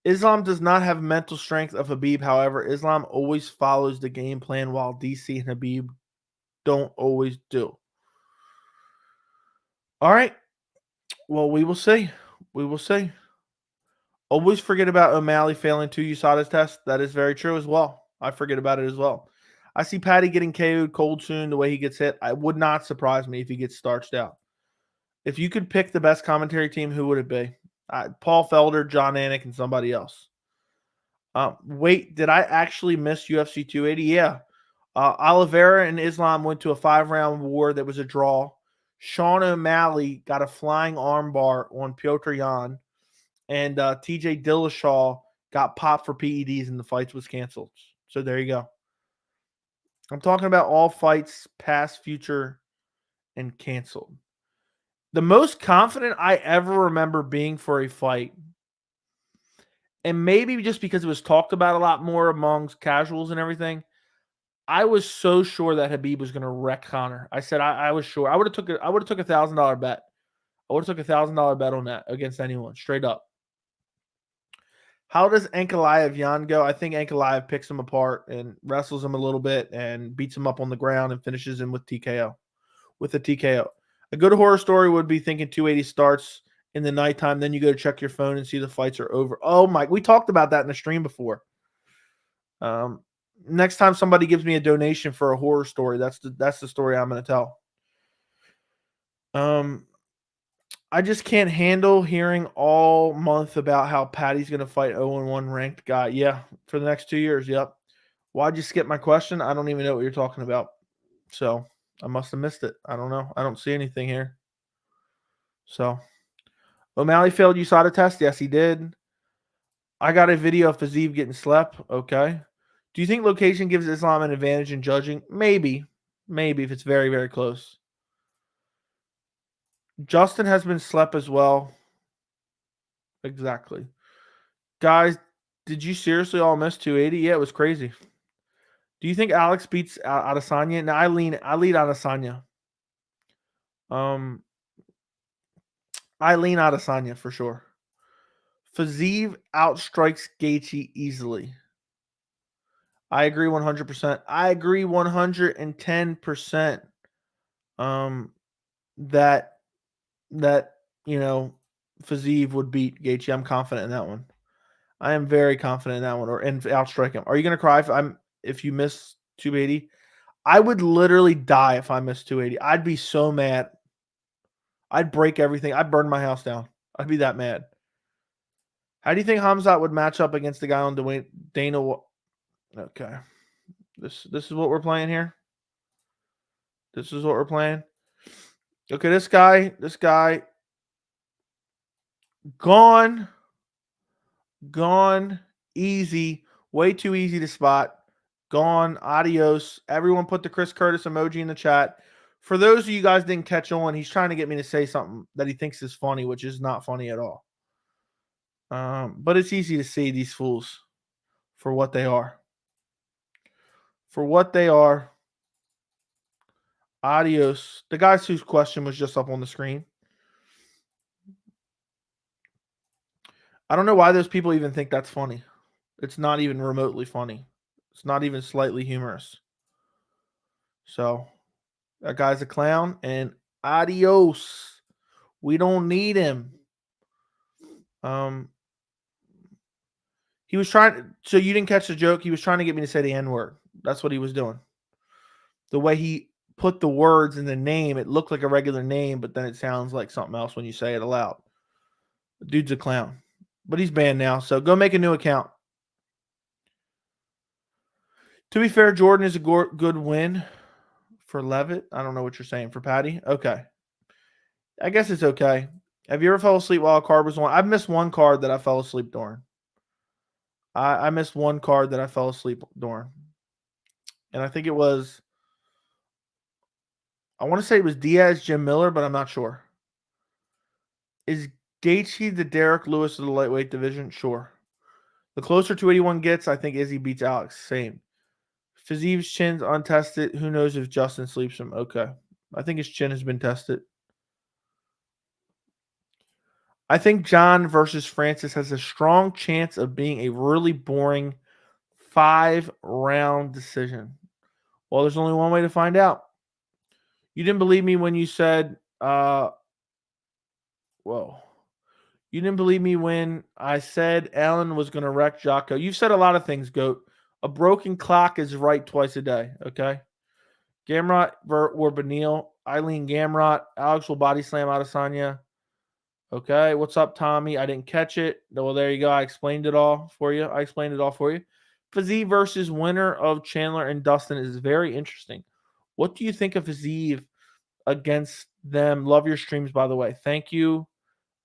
Islam does not have mental strength of Habib. However, Islam always follows the game plan while DC and Habib don't always do. All right. Well, we will see. We will see. Always forget about O'Malley failing 2 USADA's test. That is very true as well. I forget about it as well. I see Paddy getting KO'd cold soon, the way he gets hit. It would not surprise me if he gets starched out. If you could pick the best commentary team, who would it be? Paul Felder, John Anik, and somebody else. Wait, did I actually miss UFC 280? Yeah. Oliveira and Islam went to a 5-round war that was a draw. Sean O'Malley got a flying armbar on Petr Yan. And T.J. Dillashaw got popped for PEDs and the fights was canceled. So there you go. I'm talking about all fights, past, future, and canceled. The most confident I ever remember being for a fight, and maybe just because it was talked about a lot more amongst casuals and everything, I was so sure that Habib was going to wreck Conor. I said I was sure. I would have took $1,000 bet. I would have took $1,000 bet on that against anyone, straight up. How does Ankalaev Yan go? I think Ankalaev picks him apart and wrestles him a little bit and beats him up on the ground and finishes him with TKO. With a TKO. A good horror story would be thinking 280 starts in the nighttime, then you go to check your phone and see the fights are over. Oh my, we talked about that in the stream before. Next time somebody gives me a donation for a horror story, that's the story I'm going to tell. I just can't handle hearing all month about how Paddy's going to fight 0-1 ranked guy. Yeah, for the next 2 years. Yep. Why'd you skip my question? I don't even know what you're talking about. So I must have missed it. I don't know. I don't see anything here. So O'Malley failed USADA test. Yes, he did. I got a video of Fiziev getting slept. Okay. Do you think location gives Islam an advantage in judging? Maybe. Maybe if it's very, very close. Justin has been slept as well. Exactly. Guys, did you seriously all miss 280? Yeah, it was crazy. Do you think Alex beats Adesanya? No, I lead Adesanya. I lean Adesanya for sure. Fiziev outstrikes Gaethje easily. I agree 100%. I agree 110%. That you know, Fiziev would beat Gaethje. I'm confident in that one. I am very confident in that one, and outstrike him. Are you gonna cry if you miss 280? I would literally die if I missed 280. I'd be so mad. I'd break everything. I'd burn my house down. I'd be that mad. How do you think Hamzat would match up against the guy on Dana? Okay, this is what we're playing here. This is what we're playing. Okay, this guy, gone, easy, way too easy to spot. Gone, adios. Everyone put the Chris Curtis emoji in the chat. For those of you guys didn't catch on, he's trying to get me to say something that he thinks is funny, which is not funny at all. But it's easy to see these fools for what they are. For what they are. Adios. The guys whose question was just up on the screen. I don't know why those people even think that's funny. It's not even remotely funny. It's not even slightly humorous. So, that guy's a clown, and adios. We don't need him. He was trying. So you didn't catch the joke. He was trying to get me to say the N-word. That's what he was doing. The way he put the words in the name, it looked like a regular name, but then it sounds like something else when you say it aloud. The dude's a clown. But he's banned now, so go make a new account. To be fair, Jordan is a good win for Levitt. I don't know what you're saying. For Patty? Okay. I guess it's okay. Have you ever fell asleep while a card was on? I've missed one card that I fell asleep during. I missed one card that I fell asleep during. And I think it was, I want to say it was Diaz, Jim Miller, but I'm not sure. Is Gaethje the Derek Lewis of the lightweight division? Sure. The closer 281 gets, I think Izzy beats Alex. Same. Fiziev's chin's untested. Who knows if Justin sleeps him? Okay. I think his chin has been tested. I think John versus Francis has a strong chance of being a really boring 5-round decision. Well, there's only one way to find out. You didn't believe me when you said, You didn't believe me when I said Allen was going to wreck Jocko. You've said a lot of things, Goat. A broken clock is right twice a day, okay? Gamrot or Benil. Eileen Gamrot. Alex will body slam Adesanya. Okay, what's up, Tommy? I didn't catch it. Well, there you go. I explained it all for you. Fiziev versus winner of Chandler and Dustin is very interesting. What do you think of Fiziev against them? Love your streams, by the way. Thank you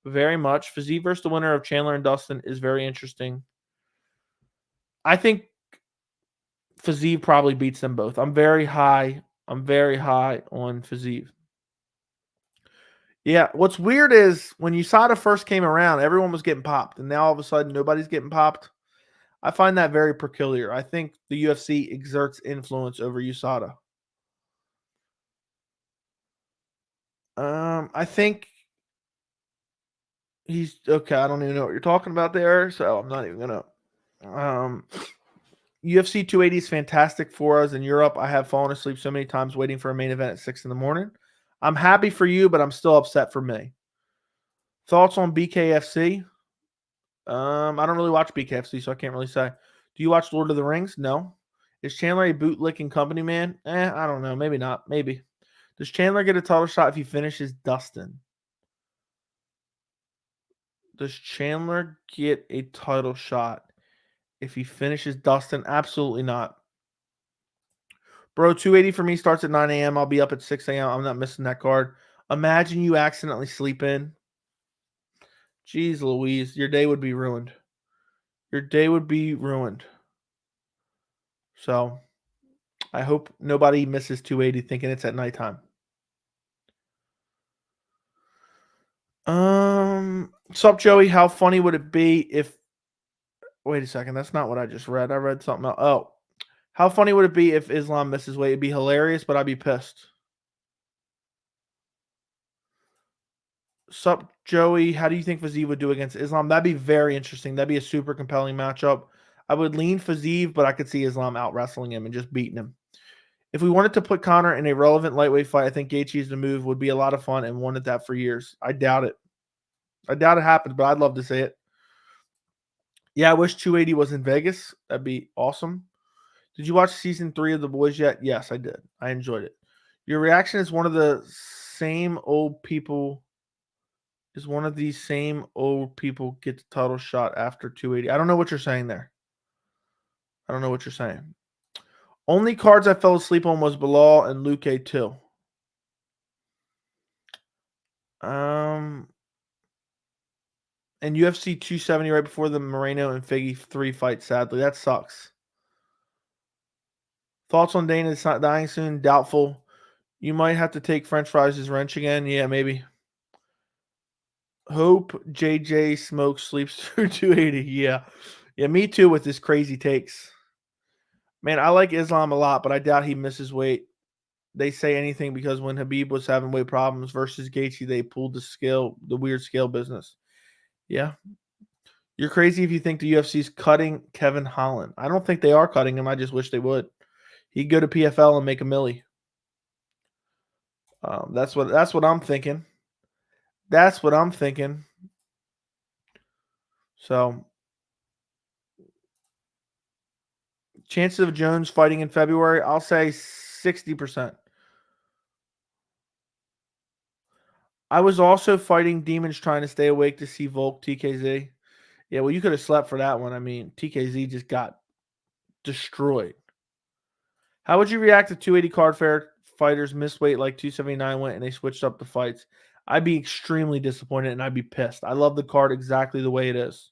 very much. Fiziev versus the winner of Chandler and Dustin is very interesting. I think Fiziev probably beats them both. I'm very high on Fiziev. Yeah, what's weird is when USADA first came around, everyone was getting popped, and now all of a sudden nobody's getting popped. I find that very peculiar. I think the UFC exerts influence over USADA. I think he's okay. I don't even know what you're talking about there, so I'm not even gonna. UFC 280 is fantastic for us in Europe. I have fallen asleep so many times waiting for a main event at 6 in the morning. I'm happy for you, but I'm still upset for me. Thoughts on BKFC? I don't really watch BKFC, so I can't really say. Do you watch Lord of the Rings? No. Is Chandler a bootlicking company man? I don't know. Maybe not. Maybe. Does Chandler get a title shot if he finishes Dustin? Does Chandler get a title shot if he finishes Dustin? Absolutely not. Bro, 280 for me starts at 9 a.m. I'll be up at 6 a.m. I'm not missing that card. Imagine you accidentally sleep in. Jeez Louise, your day would be ruined. So, I hope nobody misses 280 thinking it's at nighttime. Sup, Joey? How funny would it be if... Wait a second. That's not what I just read. I read something else. Oh. How funny would it be if Islam misses weight? It'd be hilarious, but I'd be pissed. Sup, Joey? How do you think Fiziev would do against Islam? That'd be very interesting. That'd be a super compelling matchup. I would lean Fiziev, but I could see Islam out wrestling him and just beating him. If we wanted to put Conor in a relevant lightweight fight, I think Gaethje's the move would be a lot of fun and wanted that for years. I doubt it. I doubt it happens, but I'd love to see it. Yeah, I wish 280 was in Vegas. That'd be awesome. Did you watch season 3 of The Boys yet? Yes, I did. I enjoyed it. Your reaction is one of the same old people. Is one of these same old people get the title shot after 280? I don't know what you're saying there. I don't know what you're saying. Only cards I fell asleep on was Bilal and Luke 2. And UFC 270 right before the Moreno and Figgy 3 fight, sadly. That sucks. Thoughts on Dana dying soon? Doubtful. You might have to take French fries as wrench again. Yeah, maybe. Hope JJ Smoke sleeps through 280. Yeah. Yeah, me too with his crazy takes. Man, I like Islam a lot, but I doubt he misses weight. They say anything because when Habib was having weight problems versus Gaethje, they pulled the weird scale business. Yeah. You're crazy if you think the UFC's cutting Kevin Holland. I don't think they are cutting him. I just wish they would. He'd go to PFL and make a milli. That's what I'm thinking. That's what I'm thinking. So, chances of Jones fighting in February, I'll say 60%. I was also fighting demons trying to stay awake to see Volk TKZ. Yeah, well, you could have slept for that one. I mean, TKZ just got destroyed. How would you react to 280 card fair fighters miss weight like 279 went and they switched up the fights? I'd be extremely disappointed and I'd be pissed. I love the card exactly the way it is.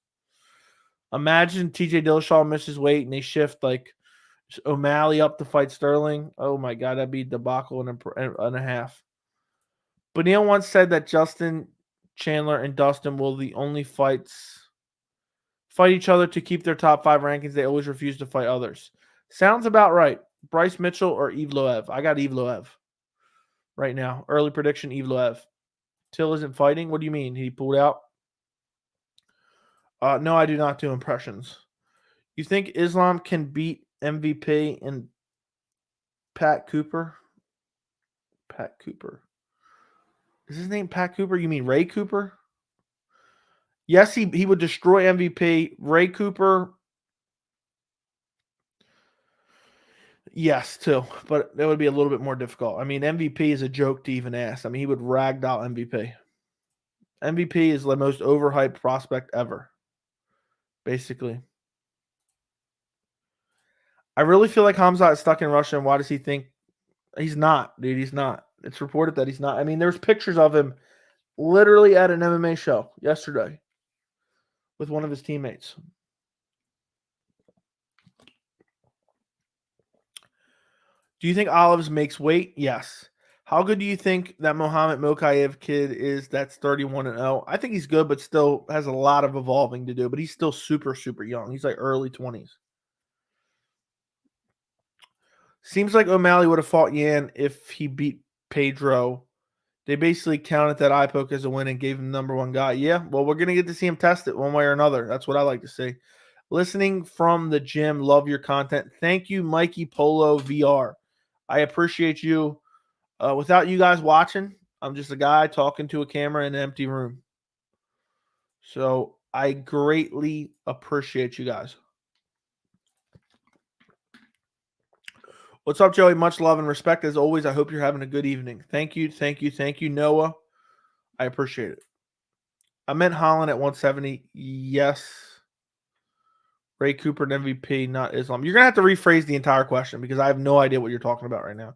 Imagine T.J. Dillashaw misses weight and they shift like O'Malley up to fight Sterling. Oh my God, that'd be debacle and a half. But Neil once said that Justin, Chandler, and Dustin will the only fight each other to keep their top 5 rankings. They always refuse to fight others. Sounds about right. Bryce Mitchell or Evloev? I got Evloev right now. Early prediction, Evloev. Till isn't fighting? What do you mean? He pulled out? No, I do not do impressions. You think Islam can beat MVP and Pat Cooper? Pat Cooper. Is his name Pat Cooper? You mean Ray Cooper? Yes, he would destroy MVP. Ray Cooper, yes, too. But that would be a little bit more difficult. I mean, MVP is a joke to even ask. I mean, he would ragdoll MVP. MVP is the most overhyped prospect ever, basically. I really feel like Hamzat is stuck in Russia, and why does he think he's not, dude? He's not. It's reported that he's not. I mean, there's pictures of him literally at an MMA show yesterday with one of his teammates. Do you think Olives makes weight? Yes. How good do you think that Mohamed Makhachev kid is that's 31-0? I think he's good, but still has a lot of evolving to do. But he's still super, super young. He's like early 20s. Seems like O'Malley would have fought Yan if he beat Pedro. They basically counted that eye poke as a win and gave him the number 1 guy. Yeah, well, we're going to get to see him test it one way or another. That's what I like to see. Listening from the gym. Love your content. Thank you, Mikey Polo VR. I appreciate you. Without you guys watching, I'm just a guy talking to a camera in an empty room. So I greatly appreciate you guys. What's up, Joey? Much love and respect as always. I hope you're having a good evening. Thank you, thank you, thank you, Noah. I appreciate it. I meant Holland at 170. Yes. Ray Cooper and MVP, not Islam. You're going to have to rephrase the entire question because I have no idea what you're talking about right now.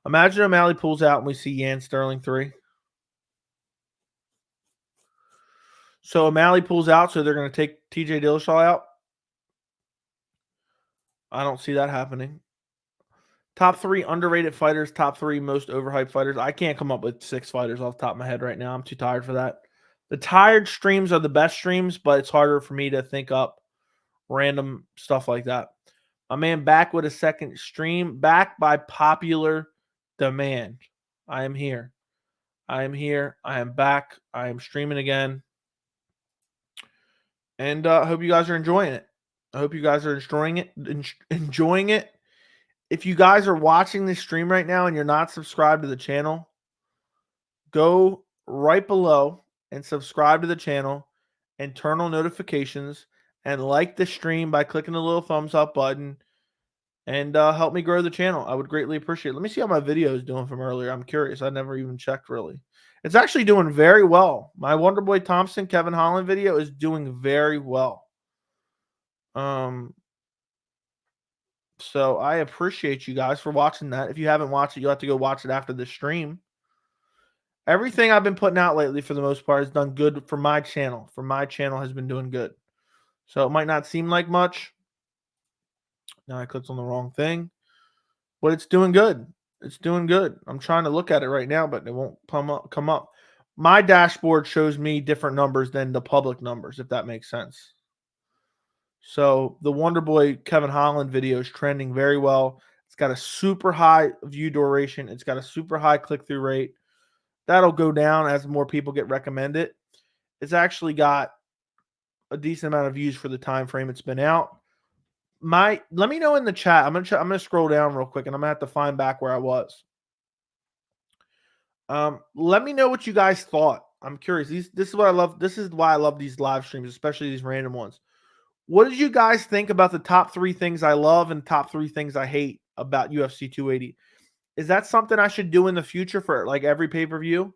Imagine O'Malley pulls out and we see Yan Sterling 3. So O'Malley pulls out, so they're going to take T.J. Dillashaw out? I don't see that happening. Top 3 underrated fighters, top 3 most overhyped fighters. I can't come up with 6 fighters off the top of my head right now. I'm too tired for that. The tired streams are the best streams, but it's harder for me to think up random stuff like that. My man back with a second stream, back by popular demand. I am here. I am here. I am back. I am streaming again. And I hope you guys are enjoying it. I hope you guys are enjoying it. If you guys are watching this stream right now and you're not subscribed to the channel, go right below and subscribe to the channel and turn on notifications and like the stream by clicking the little thumbs up button and help me grow the channel. I would greatly appreciate it. Let me see how my video is doing from earlier. I'm curious. I never even checked really. It's actually doing very well. My Wonderboy Thompson, Kevin Holland video is doing very well. So I appreciate you guys for watching that. If you haven't watched it, you'll have to go watch it after the stream. Everything I've been putting out lately, for the most part, has done good for my channel. For my channel has been doing good. So it might not seem like much. Now I clicked on the wrong thing. But it's doing good. It's doing good. I'm trying to look at it right now, but it won't come up. My dashboard shows me different numbers than the public numbers, if that makes sense. So the Wonderboy Kevin Holland video is trending very well. It's got a super high view duration. It's got a super high click-through rate. That'll go down as more people get recommended. It's actually got a decent amount of views for the time frame it's been out. Let me know in the chat. I'm gonna scroll down real quick, and I'm gonna have to find back where I was. Let me know what you guys thought. I'm curious. This is what I love. This is why I love these live streams, especially these random ones. What did you guys think about the top 3 things I love and top 3 things I hate about UFC 280? Is that something I should do in the future for like every pay-per-view?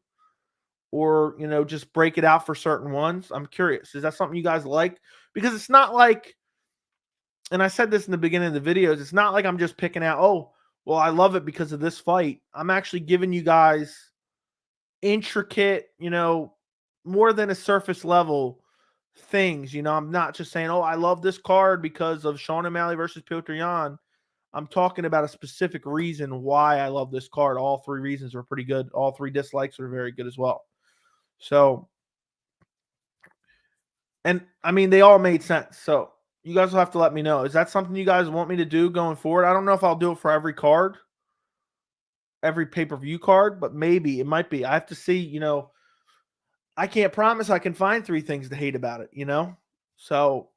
Or, you know, just break it out for certain ones? I'm curious. Is that something you guys like? Because it's not like, and I said this in the beginning of the videos, it's not like I'm just picking out, oh, well, I love it because of this fight. I'm actually giving you guys intricate, you know, more than a surface level things. You know, I'm not just saying, oh, I love this card because of Sean O'Malley versus Petr Yan. I'm talking about a specific reason why I love this card. All 3 reasons are pretty good. All 3 dislikes are very good as well. So, and I mean, they all made sense. So you guys will have to let me know. Is that something you guys want me to do going forward? I don't know if I'll do it for every card, every pay-per-view card, but maybe it might be. I have to see, you know, I can't promise I can find 3 things to hate about it, you know? So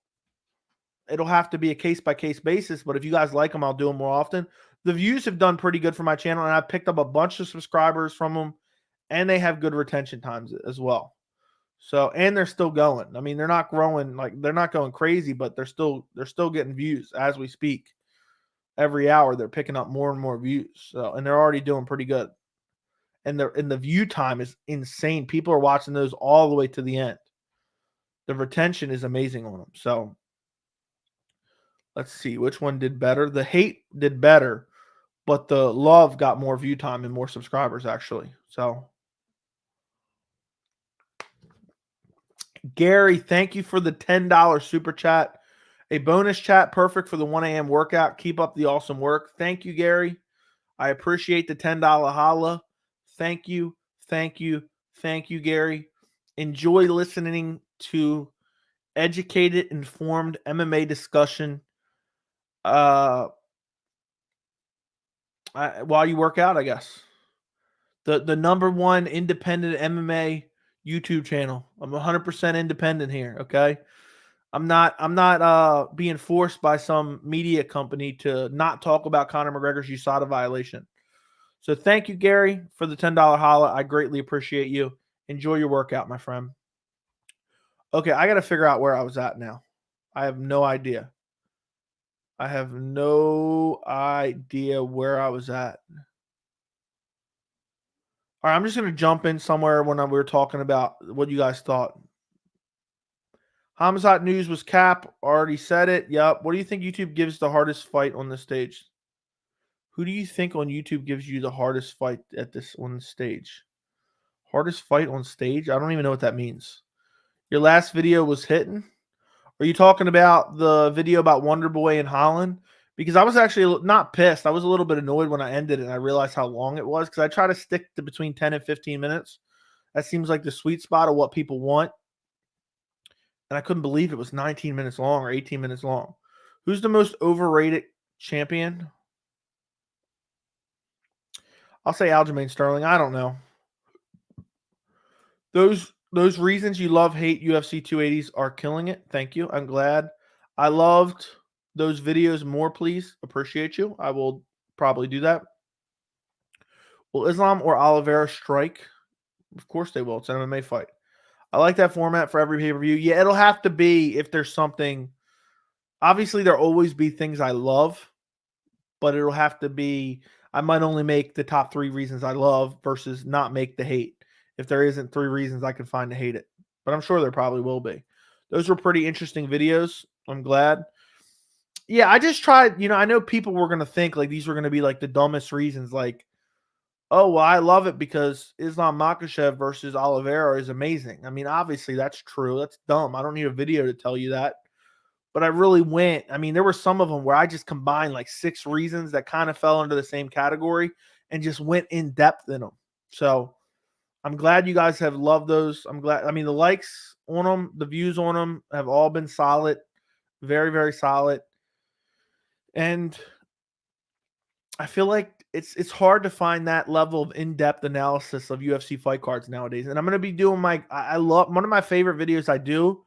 it'll have to be a case-by-case basis, but if you guys like them, I'll do them more often. The views have done pretty good for my channel, and I've picked up a bunch of subscribers from them, and they have good retention times as well. So, and they're still going. I mean, they're not growing, like they're not going crazy, but they're still getting views as we speak. Every hour they're picking up more and more views. So, and they're already doing pretty good. And the view time is insane. People are watching those all the way to the end. The retention is amazing on them. So, let's see which one did better. The hate did better, but the love got more view time and more subscribers actually. So, Gary, thank you for the $10 super chat. A bonus chat, perfect for the 1 a.m. workout. Keep up the awesome work. Thank you, Gary. I appreciate the $10 holla. Thank you, thank you, thank you, Gary. Enjoy listening to educated, informed MMA discussion while you work out, I guess. The #1 independent MMA YouTube channel. I'm 100% independent here, okay? I'm not being forced by some media company to not talk about Conor McGregor's USADA violation. So thank you, Gary, for the $10 holla. I greatly appreciate you. Enjoy your workout, my friend. Okay, I got to figure out where I was at now. I have no idea. I have no idea where I was at. All right, I'm just going to jump in somewhere when we were talking about what you guys thought. Hamzat News was cap. Already said it. Yep. What do you think YouTube gives the hardest fight on the stage? Who do you think on YouTube gives you the hardest fight on the stage? Hardest fight on stage? I don't even know what that means. Your last video was hitting? Are you talking about the video about Wonderboy and Holland? Because I was actually not pissed. I was a little bit annoyed when I ended it and I realized how long it was because I try to stick to between 10 and 15 minutes. That seems like the sweet spot of what people want. And I couldn't believe it was 19 minutes long or 18 minutes long. Who's the most overrated champion? I'll say Aljamain Sterling. I don't know. Those reasons you love, hate UFC 280s are killing it. Thank you. I'm glad. I loved those videos more, please. Appreciate you. I will probably do that. Will Islam or Oliveira strike? Of course they will. It's an MMA fight. I like that format for every pay-per-view. Yeah, it'll have to be if there's something. Obviously, there'll always be things I love, but it'll have to be. I might only make the top 3 reasons I love versus not make the hate. If there isn't 3 reasons I can find to hate it, but I'm sure there probably will be. Those were pretty interesting videos. I'm glad. Yeah, I just tried. I know people were gonna think like these were gonna be like the dumbest reasons, like, oh, well, I love it because Islam Makhachev versus Oliveira is amazing. I mean, obviously that's true. That's dumb. I don't need a video to tell you that. But I really went. I mean, there were some of them where I just combined like 6 reasons that kind of fell into the same category and just went in depth in them. So I'm glad you guys have loved those. I'm glad. I mean, the likes on them, the views on them have all been solid. Very, very solid. And I feel like it's hard to find that level of in-depth analysis of UFC fight cards nowadays. And I'm going to be doing I love one of my favorite videos I do,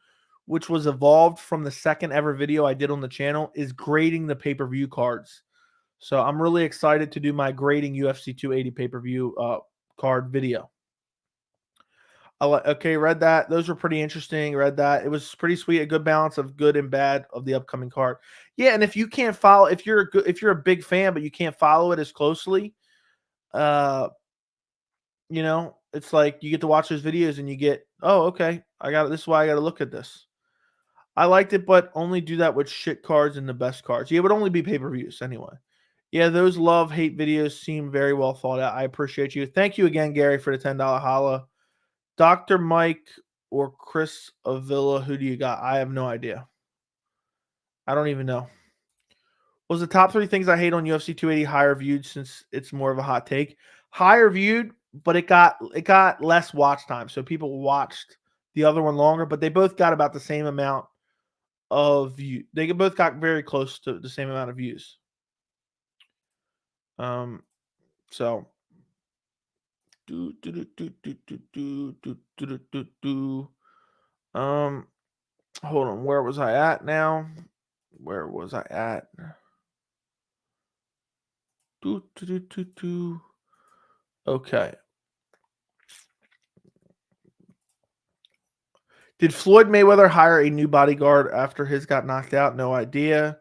which was evolved from the second ever video I did on the channel, is grading the pay-per-view cards. So I'm really excited to do my grading UFC 280 pay-per-view card video. Okay, read that. Those were pretty interesting. Read that. It was pretty sweet. A good balance of good and bad of the upcoming card. Yeah, and if you can't follow, if you're a big fan but you can't follow it as closely, it's like you get to watch those videos and you get, oh, okay, I got it. This is why I got to look at this. I liked it, but only do that with shit cards and the best cards. Yeah, it would only be pay-per-views anyway. Yeah, those love-hate videos seem very well thought out. I appreciate you. Thank you again, Gary, for the $10 holla. Dr. Mike or Chris Avila, who do you got? I have no idea. I don't even know. Was the top 3 things I hate on UFC 280 higher viewed, since it's more of a hot take? Higher viewed, but it got less watch time. So people watched the other one longer, but they both got about the same amount of view. They both got very close to the same amount of views. So hold on, where was I at now? Where was I at? Okay. Did Floyd Mayweather hire a new bodyguard after his got knocked out? No idea.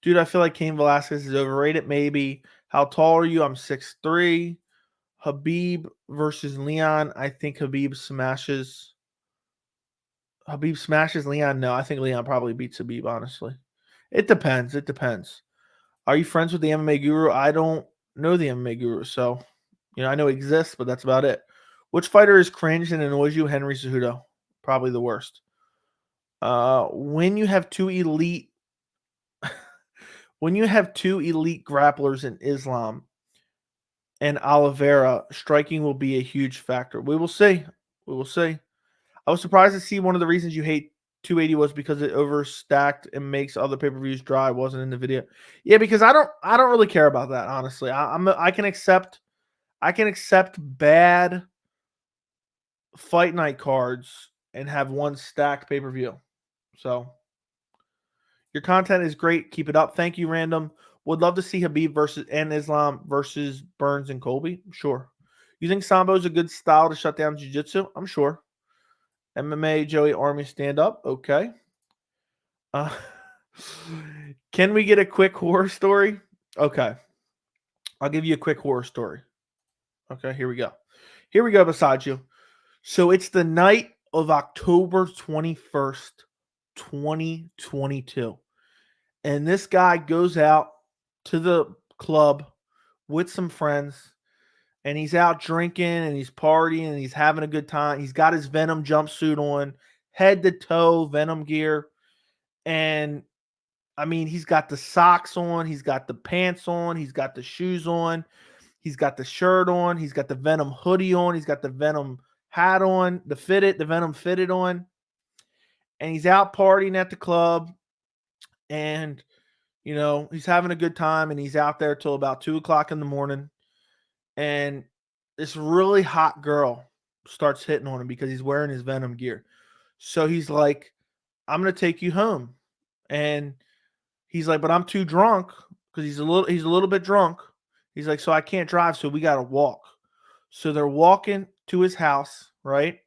Dude, I feel like Cain Velasquez is overrated. Maybe. How tall are you? I'm 6'3". Habib versus Leon. I think Habib smashes Leon. No, I think Leon probably beats Habib, honestly. It depends. Are you friends with the MMA guru? I don't know the MMA guru, so I know he exists, but that's about it. Which fighter is cringe and annoys you? Henry Cejudo. Probably the worst. When you have two elite grapplers in Islam and Oliveira, striking will be a huge factor. We will see. I was surprised to see one of the reasons you hate 280 was because it overstacked and makes other pay-per-views dry. It wasn't in the video. Yeah, because I don't really care about that, honestly. I can accept bad fight night cards and have one stacked pay-per-view. So your content is great. Keep it up. Thank you, Random. Would love to see Habib and Islam versus Burns and Colby. Sure. You think Sambo is a good style to shut down jiu-jitsu? I'm sure. MMA, Joey Army, stand up. Okay. Can we get a quick horror story? Okay. I'll give you a quick horror story. Okay, here we go. Beside you. So it's the night of October 21st, 2022. And this guy goes out to the club with some friends, and he's out drinking and he's partying and he's having a good time. He's got his Venom jumpsuit on, head to toe Venom gear. And I mean, he's got the socks on, he's got the pants on, he's got the shoes on, he's got the shirt on, he's got the Venom hoodie on, he's got the Venom hat on, the Venom fitted on. And he's out partying at the club, and he's having a good time, and he's out there till about 2:00 in the morning. And this really hot girl starts hitting on him because he's wearing his Venom gear. So he's like, I'm going to take you home. And he's like, but I'm too drunk, because he's a little bit drunk. He's like, so I can't drive, so we got to walk. So they're walking to his house, right?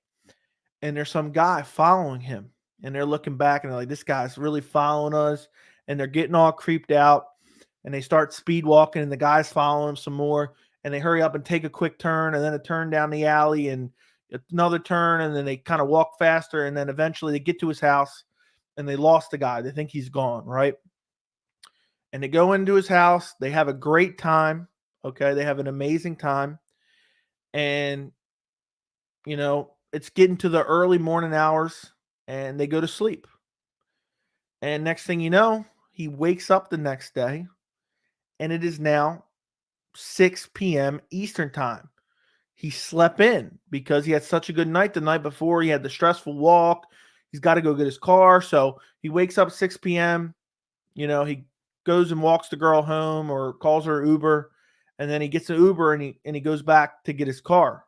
and there's some guy following him, and they're looking back and they're like, this guy's really following us, and they're getting all creeped out, and they start speed walking, and the guy's following him some more, and they hurry up and take a quick turn, and then a turn down the alley, and another turn, and then they kind of walk faster, and then eventually they get to his house, and they lost the guy. They think he's gone, right? And they go into his house. They have a great time. Okay, they have an amazing time, and it's getting to the early morning hours, and they go to sleep. And next thing you know, he wakes up the next day, and it is now 6 p.m. Eastern time. He slept in because he had such a good night the night before. He had the stressful walk. He's got to go get his car. So he wakes up 6 p.m. He goes and walks the girl home or calls her Uber, and then he gets an Uber and he goes back to get his car.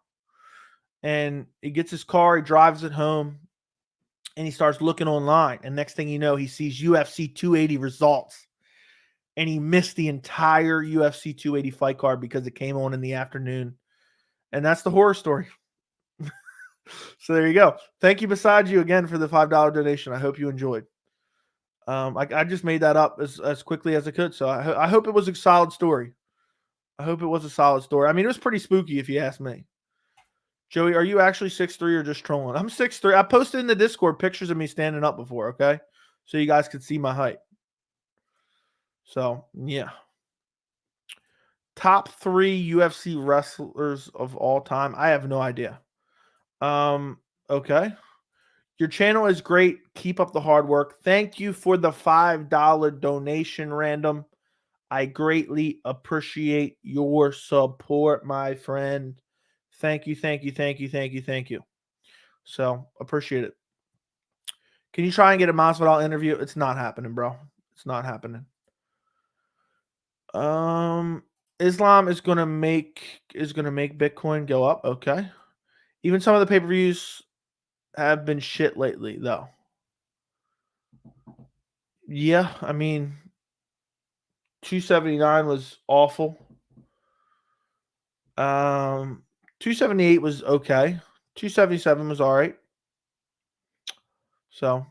And he gets his car, he drives it home, and he starts looking online. And next thing you know, he sees UFC 280 results. And he missed the entire UFC 280 fight card because it came on in the afternoon. And that's the horror story. So there you go. Thank you, Beside You, again for the $5 donation. I hope you enjoyed. I just made that up as quickly as I could. So I hope it was a solid story. I hope it was a solid story. I mean, it was pretty spooky if you ask me. Joey, are you actually 6'3" or just trolling? I'm 6'3". I posted in the Discord pictures of me standing up before, okay? So you guys could see my height. So, yeah. Top 3 UFC wrestlers of all time. I have no idea. Okay. Your channel is great. Keep up the hard work. Thank you for the $5 donation, Random. I greatly appreciate your support, my friend. Thank you, thank you, thank you, thank you, thank you. So, appreciate it. Can you try and get a Masvidal interview? It's not happening, bro. It's not happening. Islam is gonna make Bitcoin go up. Okay. Even some of the pay-per-views have been shit lately, though. Yeah, I mean, 279 was awful. 278 was okay. 277 was all right. So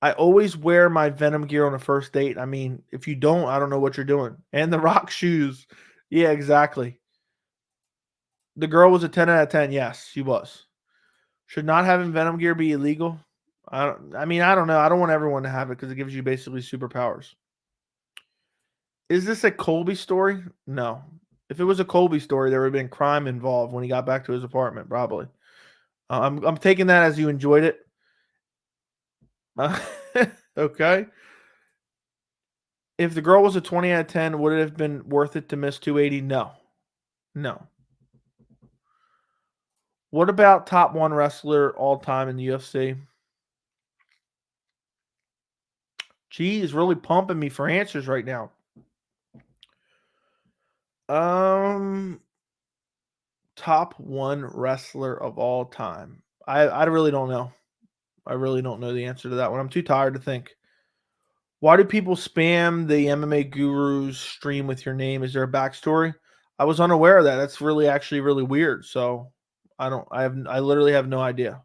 I always wear my Venom gear on a first date. I mean, if you don't, I don't know what you're doing. And the Rock shoes. Yeah, exactly. The girl was a 10 out of 10. Yes, she was. Should not having Venom gear be illegal? I don't know. I don't want everyone to have it because it gives you basically superpowers. Is this a Colby story? No. If it was a Colby story, there would have been crime involved when he got back to his apartment, probably. I'm taking that as you enjoyed it. Okay. If the girl was a 20 out of 10, would it have been worth it to miss 280? No. No. What about top 1 wrestler all time in the UFC? Gee, is really pumping me for answers right now. Top 1 wrestler of all time. I really don't know. I really don't know the answer to that one. I'm too tired to think. Why do people spam the MMA Guru's stream with your name? Is there a backstory? I was unaware of that. That's actually really weird. So I literally have no idea.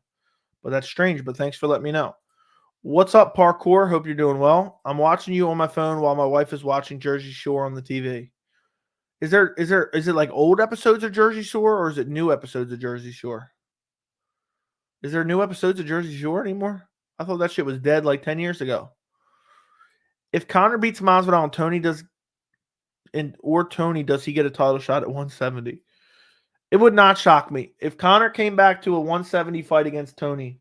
But that's strange. But thanks for letting me know. What's up, parkour? Hope you're doing well. I'm watching you on my phone while my wife is watching Jersey Shore on the TV. Is it like old episodes of Jersey Shore or is it new episodes of Jersey Shore? Is there new episodes of Jersey Shore anymore? I thought that shit was dead like 10 years ago. If Conor beats Masvidal and Tony does he get a title shot at 170? It would not shock me. If Conor came back to a 170 fight against Tony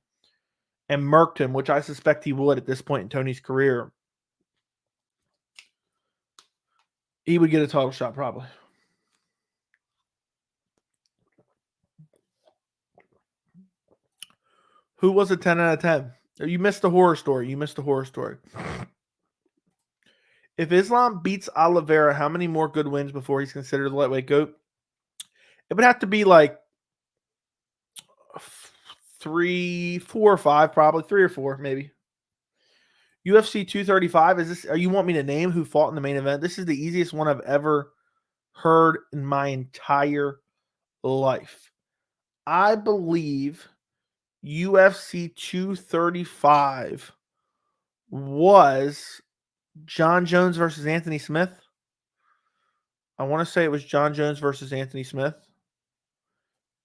and murked him, which I suspect he would at this point in Tony's career, he would get a title shot probably. Who was a 10 out of 10? You missed the horror story. If Islam beats Oliveira, how many more good wins before he's considered the lightweight GOAT? It would have to be like 3, 4, or 5, probably 3 or 4, maybe. UFC 235. Is this? You want me to name who fought in the main event? This is the easiest one I've ever heard in my entire life. I believe UFC 235 was John Jones versus Anthony Smith. I want to say it was John Jones versus Anthony Smith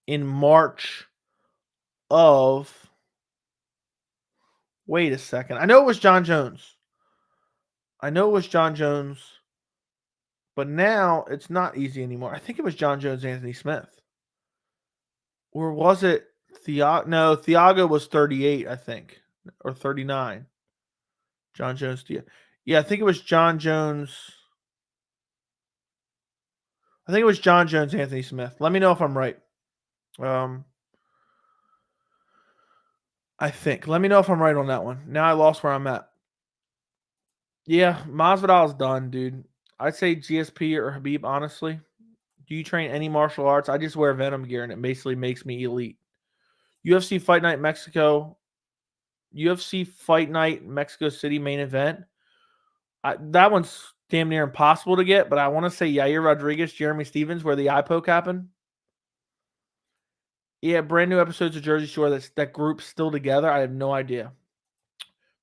in March of. Wait a second. I know it was John Jones. But now it's not easy anymore. I think it was John Jones, Anthony Smith. Or was it Thiago? No, Thiago was 38, I think, or 39. John Jones. Yeah, I think it was John Jones. I think it was John Jones, Anthony Smith. Let me know if I'm right. I think. Let me know if I'm right on that one. Now I lost where I'm at. Yeah, Masvidal's done, dude. I'd say GSP or Khabib, honestly. Do you train any martial arts? I just wear Venom gear, and it basically makes me elite. UFC Fight Night Mexico. UFC Fight Night Mexico City main event. That one's damn near impossible to get, but I want to say Yair Rodriguez, Jeremy Stevens, where the eye poke happened. Yeah, brand new episodes of Jersey Shore. That group's still together. I have no idea.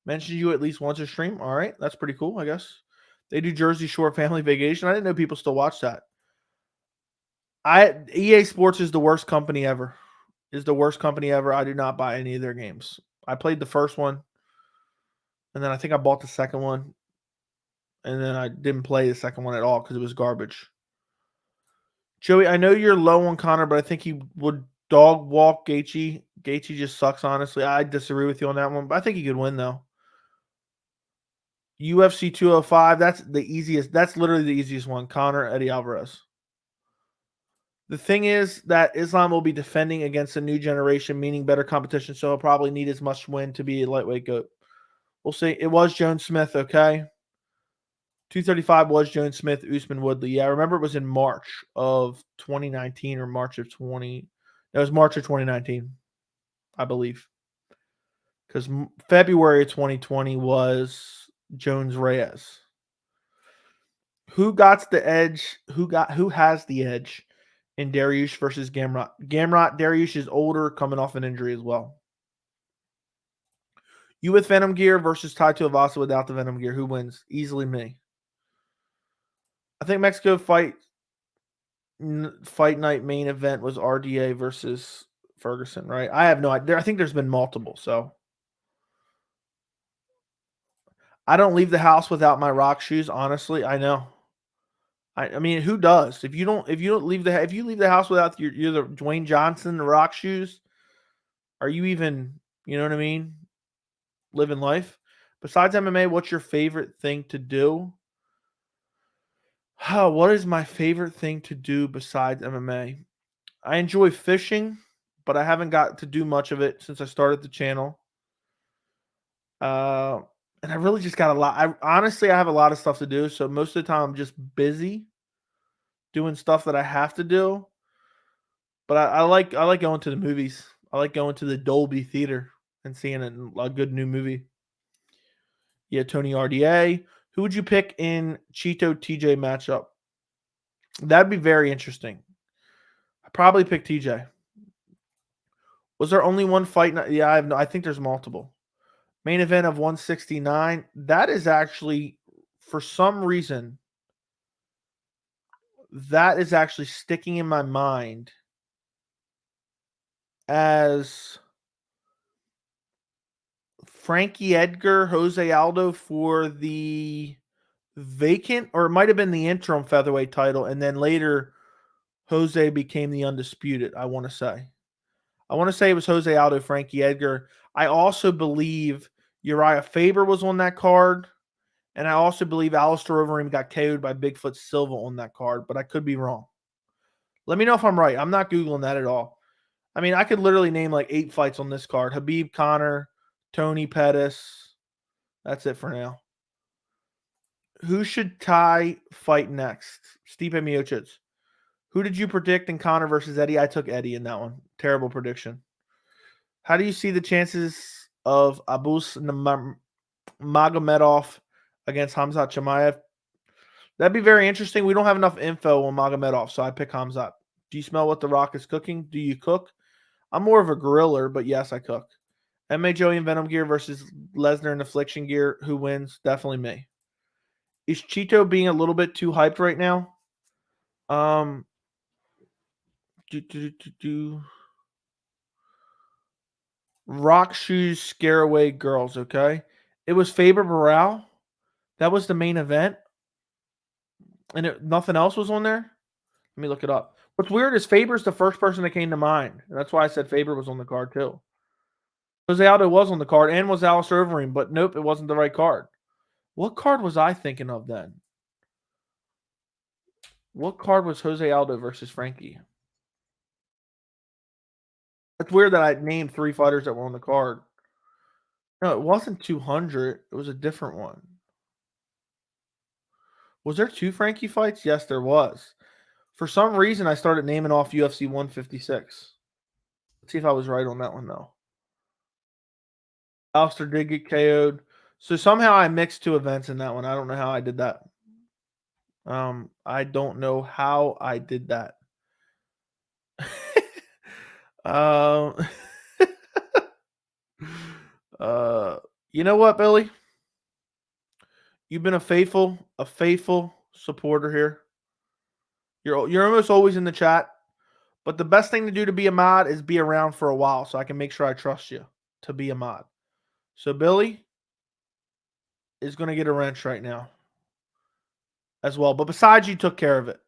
Mentioned you at least once a stream. All right, that's pretty cool, I guess. They do Jersey Shore Family Vacation. I didn't know people still watch that. EA Sports is the worst company ever. I do not buy any of their games. I played the first one, and then I think I bought the second one, and then I didn't play the second one at all because it was garbage. Joey, I know you're low on Conor, but I think he would dog walk Gaethje. Gaethje just sucks, honestly. I disagree with you on that one, but I think he could win, though. UFC 205, that's the easiest. That's literally the easiest one. Conor, Eddie Alvarez. The thing is that Islam will be defending against a new generation, meaning better competition, so he'll probably need as much win to be a lightweight GOAT. We'll see. It was Jones Smith, okay? 235 was Jones Smith, Usman Woodley. Yeah, I remember it was in March of 2019 or March of 20. It was March of 2019, I believe. Because February of 2020 was Jones Reyes. Who got the edge? Who has the edge in Dariush versus Gamrot? Dariush is older, coming off an injury as well. You with Venom gear versus Tai Tuivasa without the Venom gear. Who wins? Easily me. I think Mexico fight night main event was RDA versus Ferguson, right? I have no idea. I think there's been multiple, so I don't leave the house without my rock shoes. Honestly, I know. I mean, who does? If you leave the house without the Dwayne Johnson, the rock shoes, are you even, you know what I mean, living life? Besides MMA, what's your favorite thing to do? What is my favorite thing to do besides MMA? I enjoy fishing, but I haven't got to do much of it since I started the channel. And I really just got a lot. I have a lot of stuff to do, so most of the time I'm just busy doing stuff that I have to do. But I like going to the movies. I like going to the Dolby Theater and seeing a good new movie. Yeah, Tony RDA. Who would you pick in Cheeto TJ matchup? That'd be very interesting. I'd probably pick TJ. Was there only one fight? Yeah, I think there's multiple. Main event of 169. That is actually, for some reason, that is actually sticking in my mind as Frankie Edgar, Jose Aldo for the vacant, or it might have been the interim featherweight title, and then later Jose became the undisputed, I want to say. It was Jose Aldo, Frankie Edgar. I also believe Uriah Faber was on that card, and I also believe Alistair Overeem got KO'd by Bigfoot Silva on that card, but I could be wrong. Let me know if I'm right. I'm not Googling that at all. I mean, I could literally name like 8 fights on this card. Khabib, Conor, Tony Pettis. That's it for now. Who should Tai fight next? Stipe Miocic. Who did you predict in Conor versus Eddie? I took Eddie in that one. Terrible prediction. How do you see the chances of Abus Magomedov against Khamzat Chimaev? That'd be very interesting. We don't have enough info on Magomedov, so I pick Khamzat. Do you smell what The Rock is cooking? Do you cook? I'm more of a griller, but yes, I cook. MMA Joey and Venom gear versus Lesnar and Affliction gear. Who wins? Definitely me. Is Cheeto being a little bit too hyped right now? Rock shoes scare away girls, okay? It was Faber Barral. That was the main event. And nothing else was on there? Let me look it up. What's weird is Faber's the first person that came to mind. And that's why I said Faber was on the card too. Jose Aldo was on the card and was Alistair Overeem, but nope, it wasn't the right card. What card was I thinking of then? What card was Jose Aldo versus Frankie? It's weird that I named 3 fighters that were on the card. No, it wasn't 200. It was a different one. Was there 2 Frankie fights? Yes, there was. For some reason, I started naming off UFC 156. Let's see if I was right on that one, though. Alistair did get KO'd. So somehow I mixed 2 events in that one. I don't know how I did that. I don't know how I did that. You know what, Billy? You've been a faithful supporter here. You're almost always in the chat. But the best thing to do to be a mod is be around for a while so I can make sure I trust you to be a mod. So Billy is going to get a wrench right now as well. But besides, you took care of it.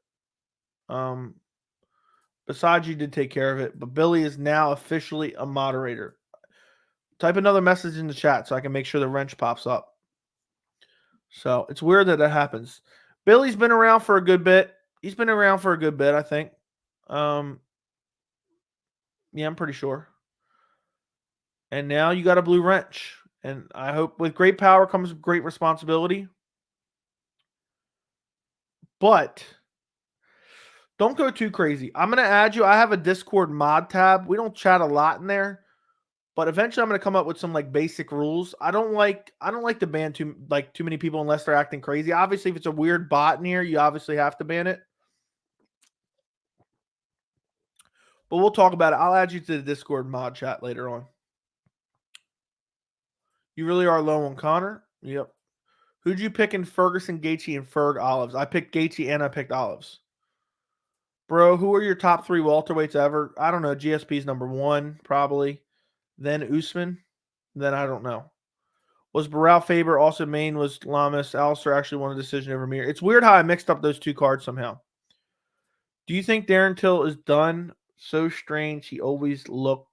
Besides, you did take care of it. But Billy is now officially a moderator. Type another message in the chat so I can make sure the wrench pops up. So it's weird that happens. Billy's been around for a good bit. He's been around for a good bit, I think. Yeah, I'm pretty sure. And now you got a blue wrench. And I hope with great power comes great responsibility. But don't go too crazy. I'm going to add you. I have a Discord mod tab. We don't chat a lot in there. But eventually I'm going to come up with some like basic rules. I don't like to ban too many people unless they're acting crazy. Obviously, if it's a weird bot in here, you obviously have to ban it. But we'll talk about it. I'll add you to the Discord mod chat later on. You really are low on Conor? Yep. Who'd you pick in Ferguson, Gaethje, and Ferg Olives? I picked Gaethje and I picked Olives. Bro, who are your top 3 welterweights ever? I don't know. GSP's number 1, probably. Then Usman. Then I don't know. Was Barral Faber also main? Was Lamas? Alistair actually won a decision over Mir. It's weird how I mixed up those 2 cards somehow. Do you think Darren Till is done? So strange. He always looked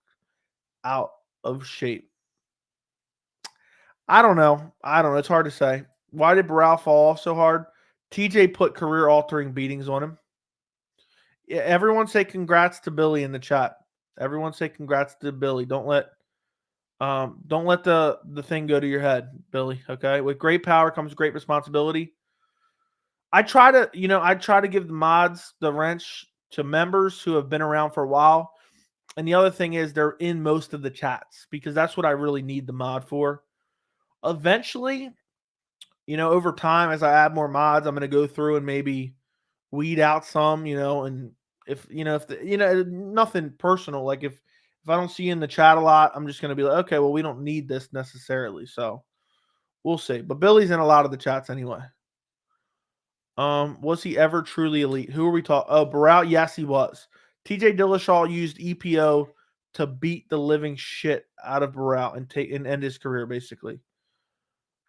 out of shape. I don't know. It's hard to say. Why did Barral fall off so hard? TJ put career-altering beatings on him. Yeah, everyone say congrats to Billy in the chat. Everyone say congrats to Billy. Don't let the thing go to your head, Billy. Okay. With great power comes great responsibility. I try to give the mods the wrench to members who have been around for a while. And the other thing is they're in most of the chats because that's what I really need the mod for. Eventually, over time, as I add more mods, I'm going to go through and maybe weed out some, and if nothing personal. Like if I don't see you in the chat a lot, I'm just going to be like, okay, well, we don't need this necessarily. So we'll see. But Billy's in a lot of the chats anyway. Was he ever truly elite? Who are we talking? Oh, Barral. Yes, he was. T.J. Dillashaw used EPO to beat the living shit out of Barral and end his career, basically.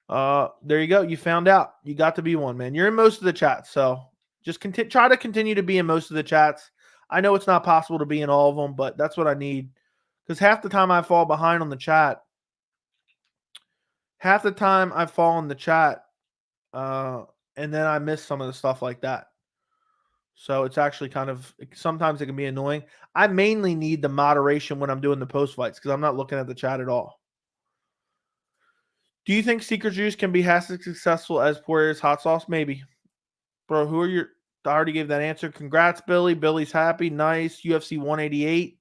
There you go. You found out. You got to be one, man. You're in most of the chats, so just try to continue to be in most of the chats. I know it's not possible to be in all of them, but that's what I need. Because half the time I fall behind on the chat. Half the time I fall in the chat, and then I miss some of the stuff like that. So it's actually sometimes it can be annoying. I mainly need the moderation when I'm doing the post fights because I'm not looking at the chat at all. Do you think Secret Juice can be as successful as Poirier's hot sauce? Maybe. Bro, who are your... I already gave that answer. Congrats, Billy. Billy's happy. Nice. UFC 188.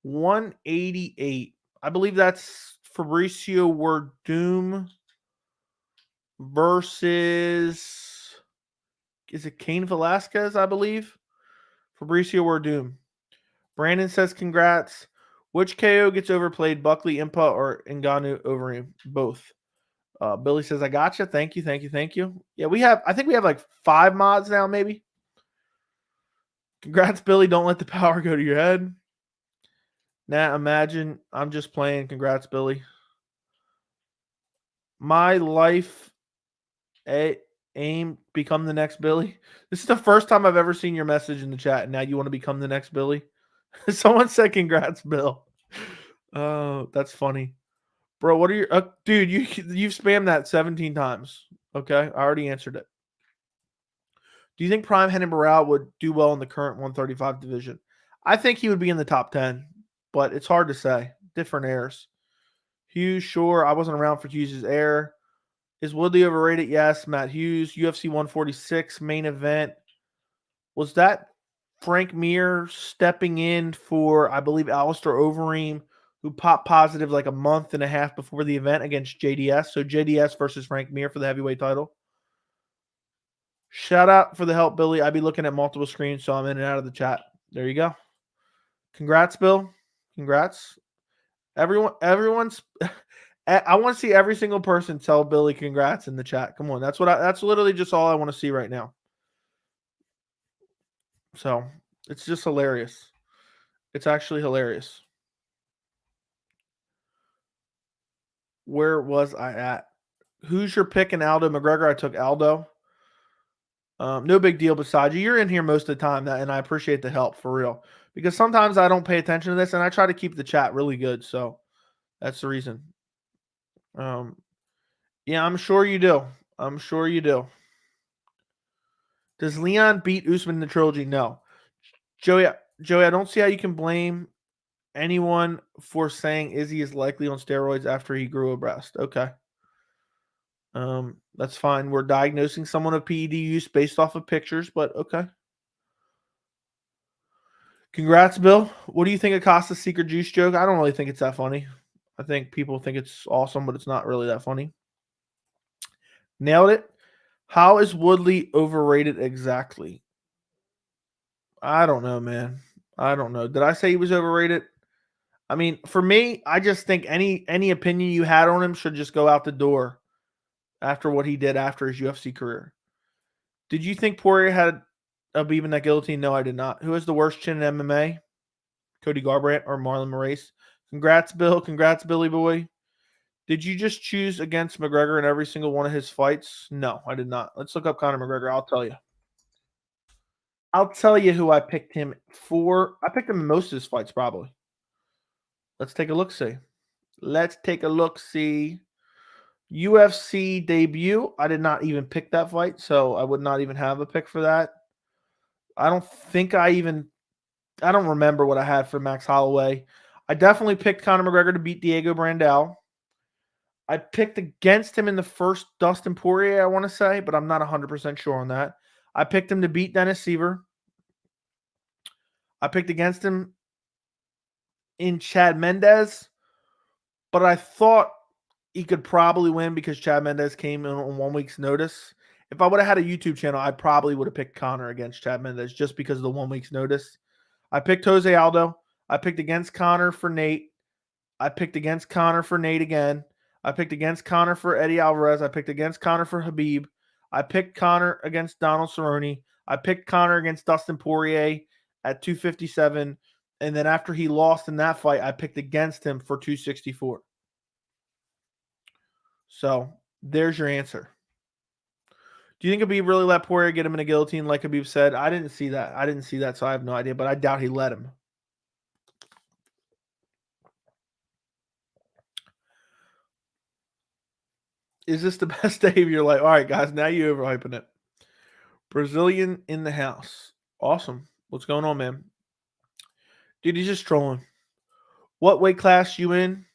188. I believe that's Fabricio Werdum versus... Is it Cain Velasquez, I believe? Fabricio Werdum. Brandon says congrats. Which KO gets overplayed, Buckley, Impa, or Ngannou over him? Both. Billy says, I gotcha. Thank you, thank you, thank you. Yeah, I think we have like 5 mods now, maybe. Congrats, Billy. Don't let the power go to your head. Nah, imagine I'm just playing. Congrats, Billy. My life aim, become the next Billy. This is the first time I've ever seen your message in the chat, and now you want to become the next Billy. Someone said congrats, Bill. Oh, that's funny. Bro, what are your dude, you've spammed that 17 times. Okay, I already answered it. Do you think Prime Henry Barral would do well in the current 135 division? I think he would be in the top 10, but it's hard to say. Different airs. Hughes, sure. I wasn't around for Hughes' air. Is Woodley overrated? Yes. Matt Hughes, UFC 146 main event. Was that Frank Mir stepping in for, I believe, Alistair Overeem, who popped positive like a month and a half before the event against JDS? So JDS versus Frank Mir for the heavyweight title. Shout out for the help, Billy. I'd be looking at multiple screens, so I'm in and out of the chat. There you go. Congrats, Bill. Congrats. Everyone's I want to see every single person tell Billy congrats in the chat. Come on. That's literally just all I want to see right now. So, it's just hilarious. It's actually hilarious. Where was I at? Who's your pick in Aldo McGregor? I took Aldo. No big deal beside you. You're in here most of the time, and I appreciate the help for real. Because sometimes I don't pay attention to this, and I try to keep the chat really good. So that's the reason. Yeah, I'm sure you do. I'm sure you do. Does Leon beat Usman in the trilogy? No. Joey, I don't see how you can blame anyone for saying Izzy is likely on steroids after he grew a breast. Okay. That's fine. We're diagnosing someone of PED use based off of pictures, but okay. Congrats, Bill. What do you think of Costa's secret juice joke? I don't really think it's that funny. I think people think it's awesome, but it's not really that funny. Nailed it. How is Woodley overrated exactly? I don't know, man. I don't know. Did I say he was overrated? I mean, for me, I just think any opinion you had on him should just go out the door after what he did after his UFC career. Did you think Poirier had a beef in that guillotine? No, I did not. Who has the worst chin in MMA? Cody Garbrandt or Marlon Moraes? Congrats, Bill. Congrats, Billy Boy. Did you just choose against McGregor in every single one of his fights? No, I did not. Let's look up Conor McGregor. I'll tell you. I'll tell you who I picked him for. I picked him in most of his fights, probably. Let's take a look-see. Let's take a look-see. UFC debut. I did not even pick that fight, so I would not even have a pick for that. I don't remember what I had for Max Holloway. I definitely picked Conor McGregor to beat Diego Brandao. I picked against him in the first Dustin Poirier, I want to say, but I'm not 100% sure on that. I picked him to beat Dennis Seaver. I picked against him in Chad Mendes, but I thought he could probably win because Chad Mendes came in on 1 week's notice. If I would have had a YouTube channel, I probably would have picked Conor against Chad Mendes just because of the 1 week's notice. I picked Jose Aldo. I picked against Conor for Nate. I picked against Conor for Nate again. I picked against Conor for Eddie Alvarez. I picked against Conor for Habib. I picked Conor against Donald Cerrone. I picked Conor against Dustin Poirier at 257. And then after he lost in that fight, I picked against him for 264. So there's your answer. Do you think Habib really let Poirier get him in a guillotine like Habib said? I didn't see that, so I have no idea, but I doubt he let him. Is this the best day of your life? All right, guys, now you're overhyping it. Brazilian in the house. Awesome. What's going on, man? Dude, he's just trolling. What weight class you in?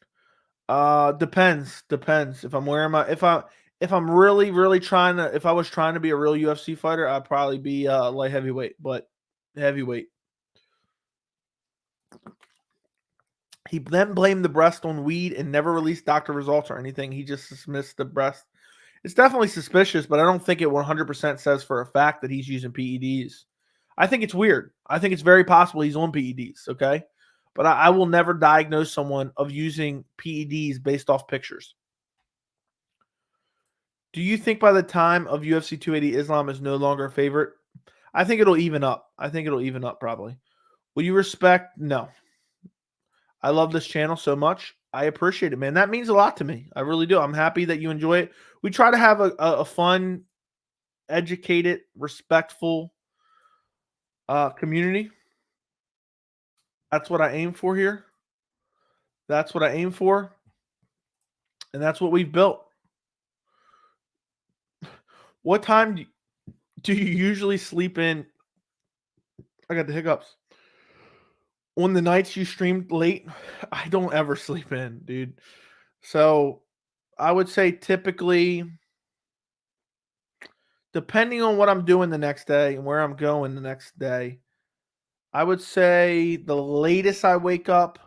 Depends. If I'm wearing if I'm really trying to, if I was trying to be a real UFC fighter, I'd probably be light heavyweight, but heavyweight. He then blamed the breast on weed and never released doctor results or anything. He just dismissed the breast. It's definitely suspicious, but I don't think it 100% says for a fact that he's using PEDs. I think it's weird. I think it's very possible he's on PEDs, okay? but I will never diagnose someone of using PEDs based off pictures. Do you think by the time of UFC 280, Islam is no longer a favorite? I think it'll even up. I think it'll even up probably. Will you respect? No. I love this channel so much. I appreciate it, man. That means a lot to me. I really do. I'm happy that you enjoy it. We try to have a fun, educated, respectful community. That's what I aim for here. That's what I aim for. And that's what we've built. What time do you usually sleep in? I got the hiccups. On the nights you stream late, I don't ever sleep in, dude. So I would say typically, depending on what I'm doing the next day and where I'm going the next day, I would say the latest I wake up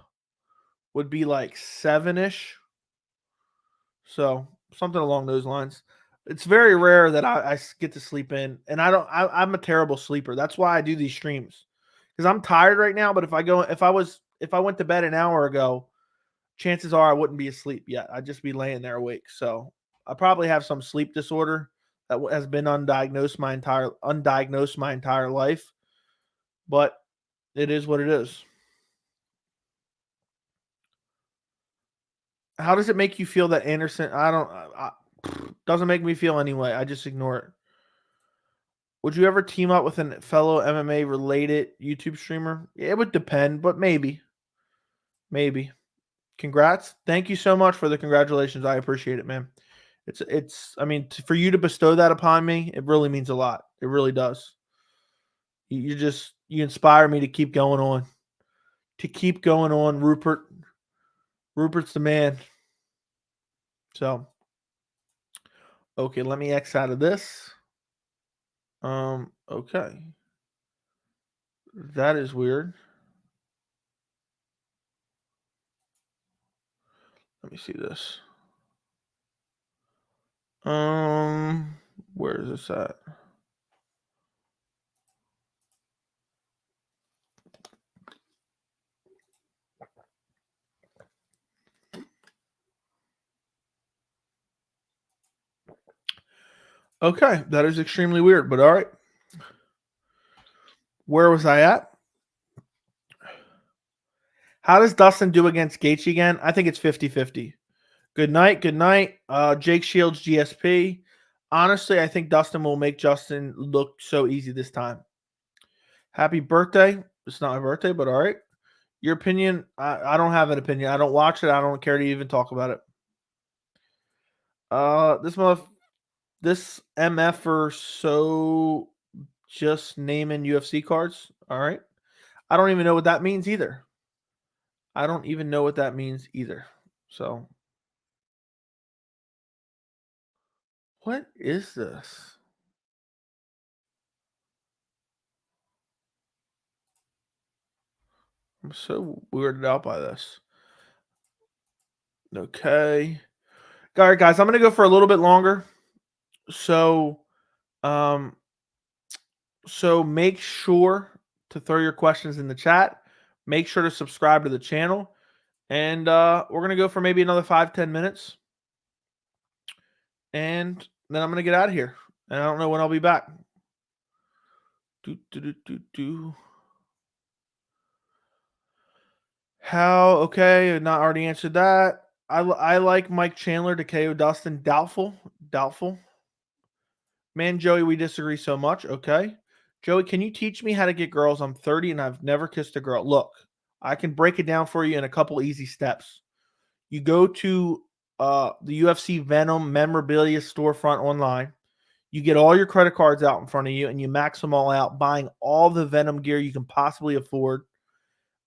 would be like 7-ish. So something along those lines. It's very rare that I get to sleep in, and I'm a terrible sleeper. That's why I do these streams, because I'm tired right now. But if I went to bed an hour ago, chances are I wouldn't be asleep yet. I'd just be laying there awake. So I probably have some sleep disorder that has been undiagnosed my entire life. But it is what it is. How does it make you feel that Anderson? Doesn't make me feel anyway. I just ignore it. Would you ever team up with a fellow MMA related YouTube streamer? It would depend, but maybe. Maybe. Congrats. Thank you so much for the congratulations. I appreciate it, man. I mean, for you to bestow that upon me, it really means a lot. It really does. You inspire me to keep going on. To keep going on, Rupert. Rupert's the man. So, okay, let me X out of this. Okay. That is weird. Let me see this. Where is this at? Okay, that is extremely weird, but all right. Where was I at? How does Dustin do against Gaethje again? I think it's 50-50. Good night. Good night. Jake Shields, GSP. Honestly, I think Dustin will make Justin look so easy this time. Happy birthday. It's not my birthday, but all right. Your opinion, I don't have an opinion. I don't watch it. I don't care to even talk about it. This MFer so just naming UFC cards. All right. I don't even know what that means either. So, what is this? I'm so weirded out by this. Okay. All right, guys, I'm going to go for a little bit longer. So, make sure to throw your questions in the chat. Make sure to subscribe to the channel. And we're going to go for maybe another 5-10 minutes. And then I'm going to get out of here. And I don't know when I'll be back. How? Okay, not already answered that. I like Mike Chandler to KO Dustin. Doubtful. Man, Joey, we disagree so much. Okay. Joey, can you teach me how to get girls? I'm 30 and I've never kissed a girl. Look, I can break it down for you in a couple easy steps. You go to the UFC Venom memorabilia storefront online. You get all your credit cards out in front of you and you max them all out, buying all the Venom gear you can possibly afford.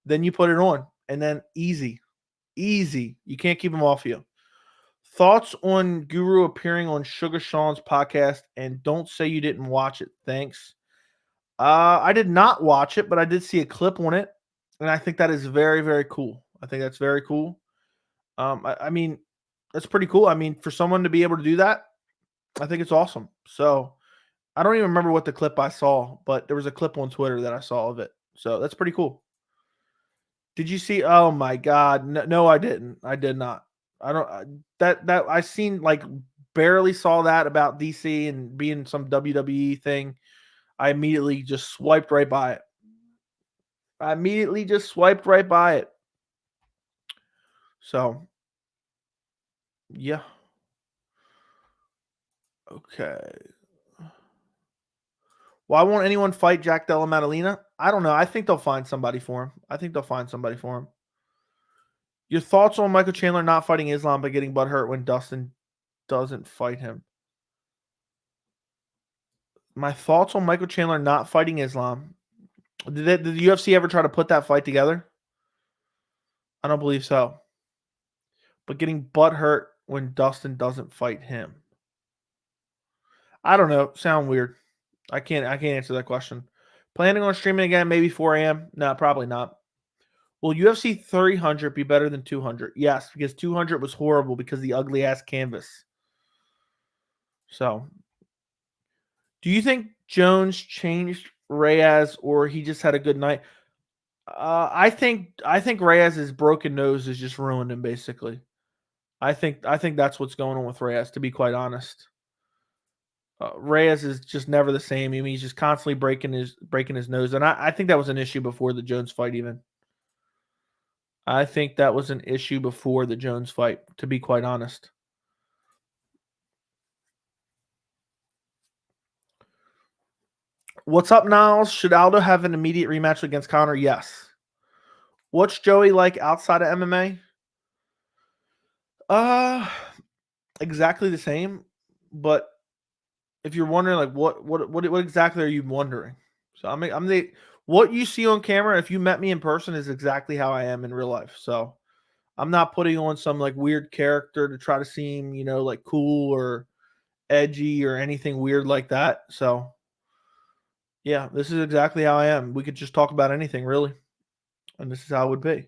Then you put it on, and then easy. You can't keep them off you. Thoughts on Guru appearing on Sugar Sean's podcast, and don't say you didn't watch it. Thanks. I did not watch it, but I did see a clip on it, and I think that is very, very cool. I think that's very cool. I mean, that's pretty cool. I mean, for someone to be able to do that, I think it's awesome. So I don't even remember what the clip I saw, but there was a clip on Twitter that I saw of it. So that's pretty cool. Did you see? Oh my God. No, I didn't. I did not. I don't that I seen like barely saw that about DC and being some WWE thing. I immediately just swiped right by it. I immediately just swiped right by it. So, yeah. Okay. Why won't anyone fight Jack Della Maddalena? I don't know. I think they'll find somebody for him. I think they'll find somebody for him. Your thoughts on Michael Chandler not fighting Islam but getting butthurt when Dustin doesn't fight him? My thoughts on Michael Chandler not fighting Islam. Did the UFC ever try to put that fight together? I don't believe so. But getting butthurt when Dustin doesn't fight him. I don't know. Sound weird. I can't answer that question. Planning on streaming again, maybe 4 a.m.? No, probably not. Will UFC 300 be better than 200? Yes, because 200 was horrible because of the ugly ass canvas. So, do you think Jones changed Reyes or he just had a good night? I think Reyes' broken nose has just ruined him. Basically, I think that's what's going on with Reyes. To be quite honest, Reyes is just never the same. I mean, he's just constantly breaking his nose, and I think that was an issue before the Jones fight. Even I think that was an issue before the Jones fight. To be quite honest. What's up, Niles? Should Aldo have an immediate rematch against Conor? Yes. What's Joey like outside of MMA? Exactly the same. But if you're wondering, like, what exactly are you wondering? So I'm the what you see on camera. If you met me in person, is exactly how I am in real life. So I'm not putting on some like weird character to try to seem, like cool or edgy or anything weird like that. So yeah, this is exactly how I am. We could just talk about anything really, and this is how it would be.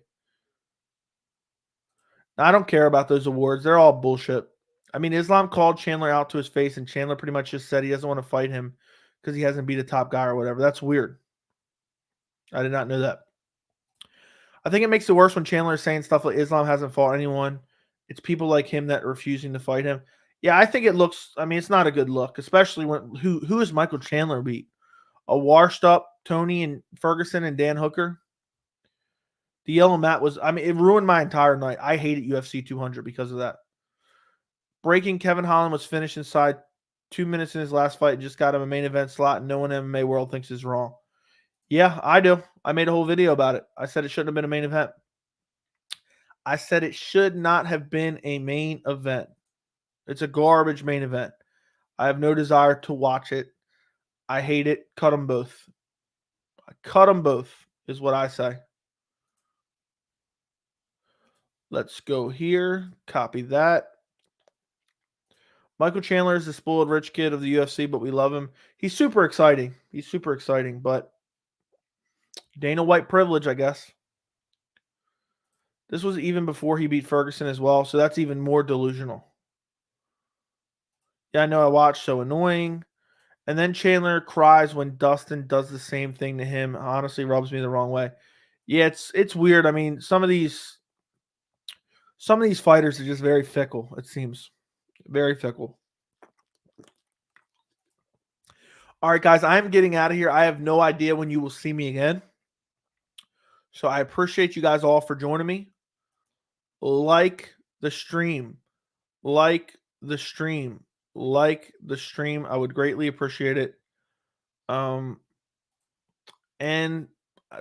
I don't care about those awards. They're all bullshit. I mean, Islam called Chandler out to his face, and Chandler pretty much just said he doesn't want to fight him because he hasn't beat a top guy or whatever. That's weird. I did not know that. I think it makes it worse when Chandler is saying stuff like Islam hasn't fought anyone. It's people like him that are refusing to fight him. Yeah, I think it looks. I mean, it's not a good look, especially when who is Michael Chandler beat? A washed up Tony and Ferguson and Dan Hooker. The yellow mat was. I mean, it ruined my entire night. I hated UFC 200 because of that. Breaking Kevin Holland was finished inside 2 minutes in his last fight and just got him a main event slot, and no one in MMA world thinks is wrong. Yeah, I do. I made a whole video about it. I said it shouldn't have been a main event. I said it should not have been a main event. It's a garbage main event. I have no desire to watch it. I hate it. Cut them both. I cut them both is what I say. Let's go here. Copy that. Michael Chandler is the spoiled rich kid of the UFC, but we love him. He's super exciting. But Dana White privilege, I guess. This was even before he beat Ferguson as well, so that's even more delusional. Yeah, I know I watched. So annoying. And then Chandler cries when Dustin does the same thing to him. Honestly, rubs me the wrong way. Yeah, it's weird. I mean, some of these fighters are just very fickle, it seems. Very fickle. All right, guys, I'm getting out of here. I have no idea when you will see me again. So I appreciate you guys all for joining me. Like the stream. Like the stream. Like the stream. I would greatly appreciate it. And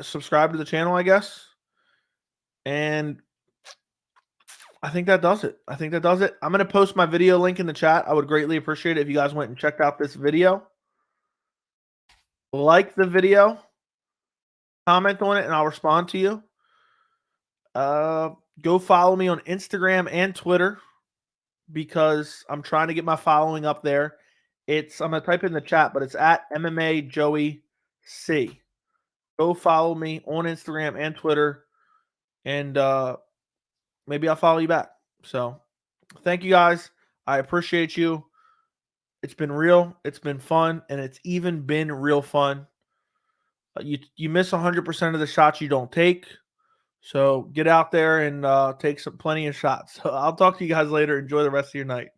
subscribe to the channel, I guess. And I think that does it. I'm going to post my video link in the chat. I would greatly appreciate it if you guys went and checked out this video. Like the video. Comment on it, and I'll respond to you. Go follow me on Instagram and Twitter because I'm trying to get my following up there. I'm going to type in the chat, but it's at MMA Joey C. Go follow me on Instagram and Twitter, and maybe I'll follow you back. So thank you guys. I appreciate you. It's been real. It's been fun, and it's even been real fun. You miss 100% of the shots you don't take. So get out there and take plenty of shots. So I'll talk to you guys later. Enjoy the rest of your night.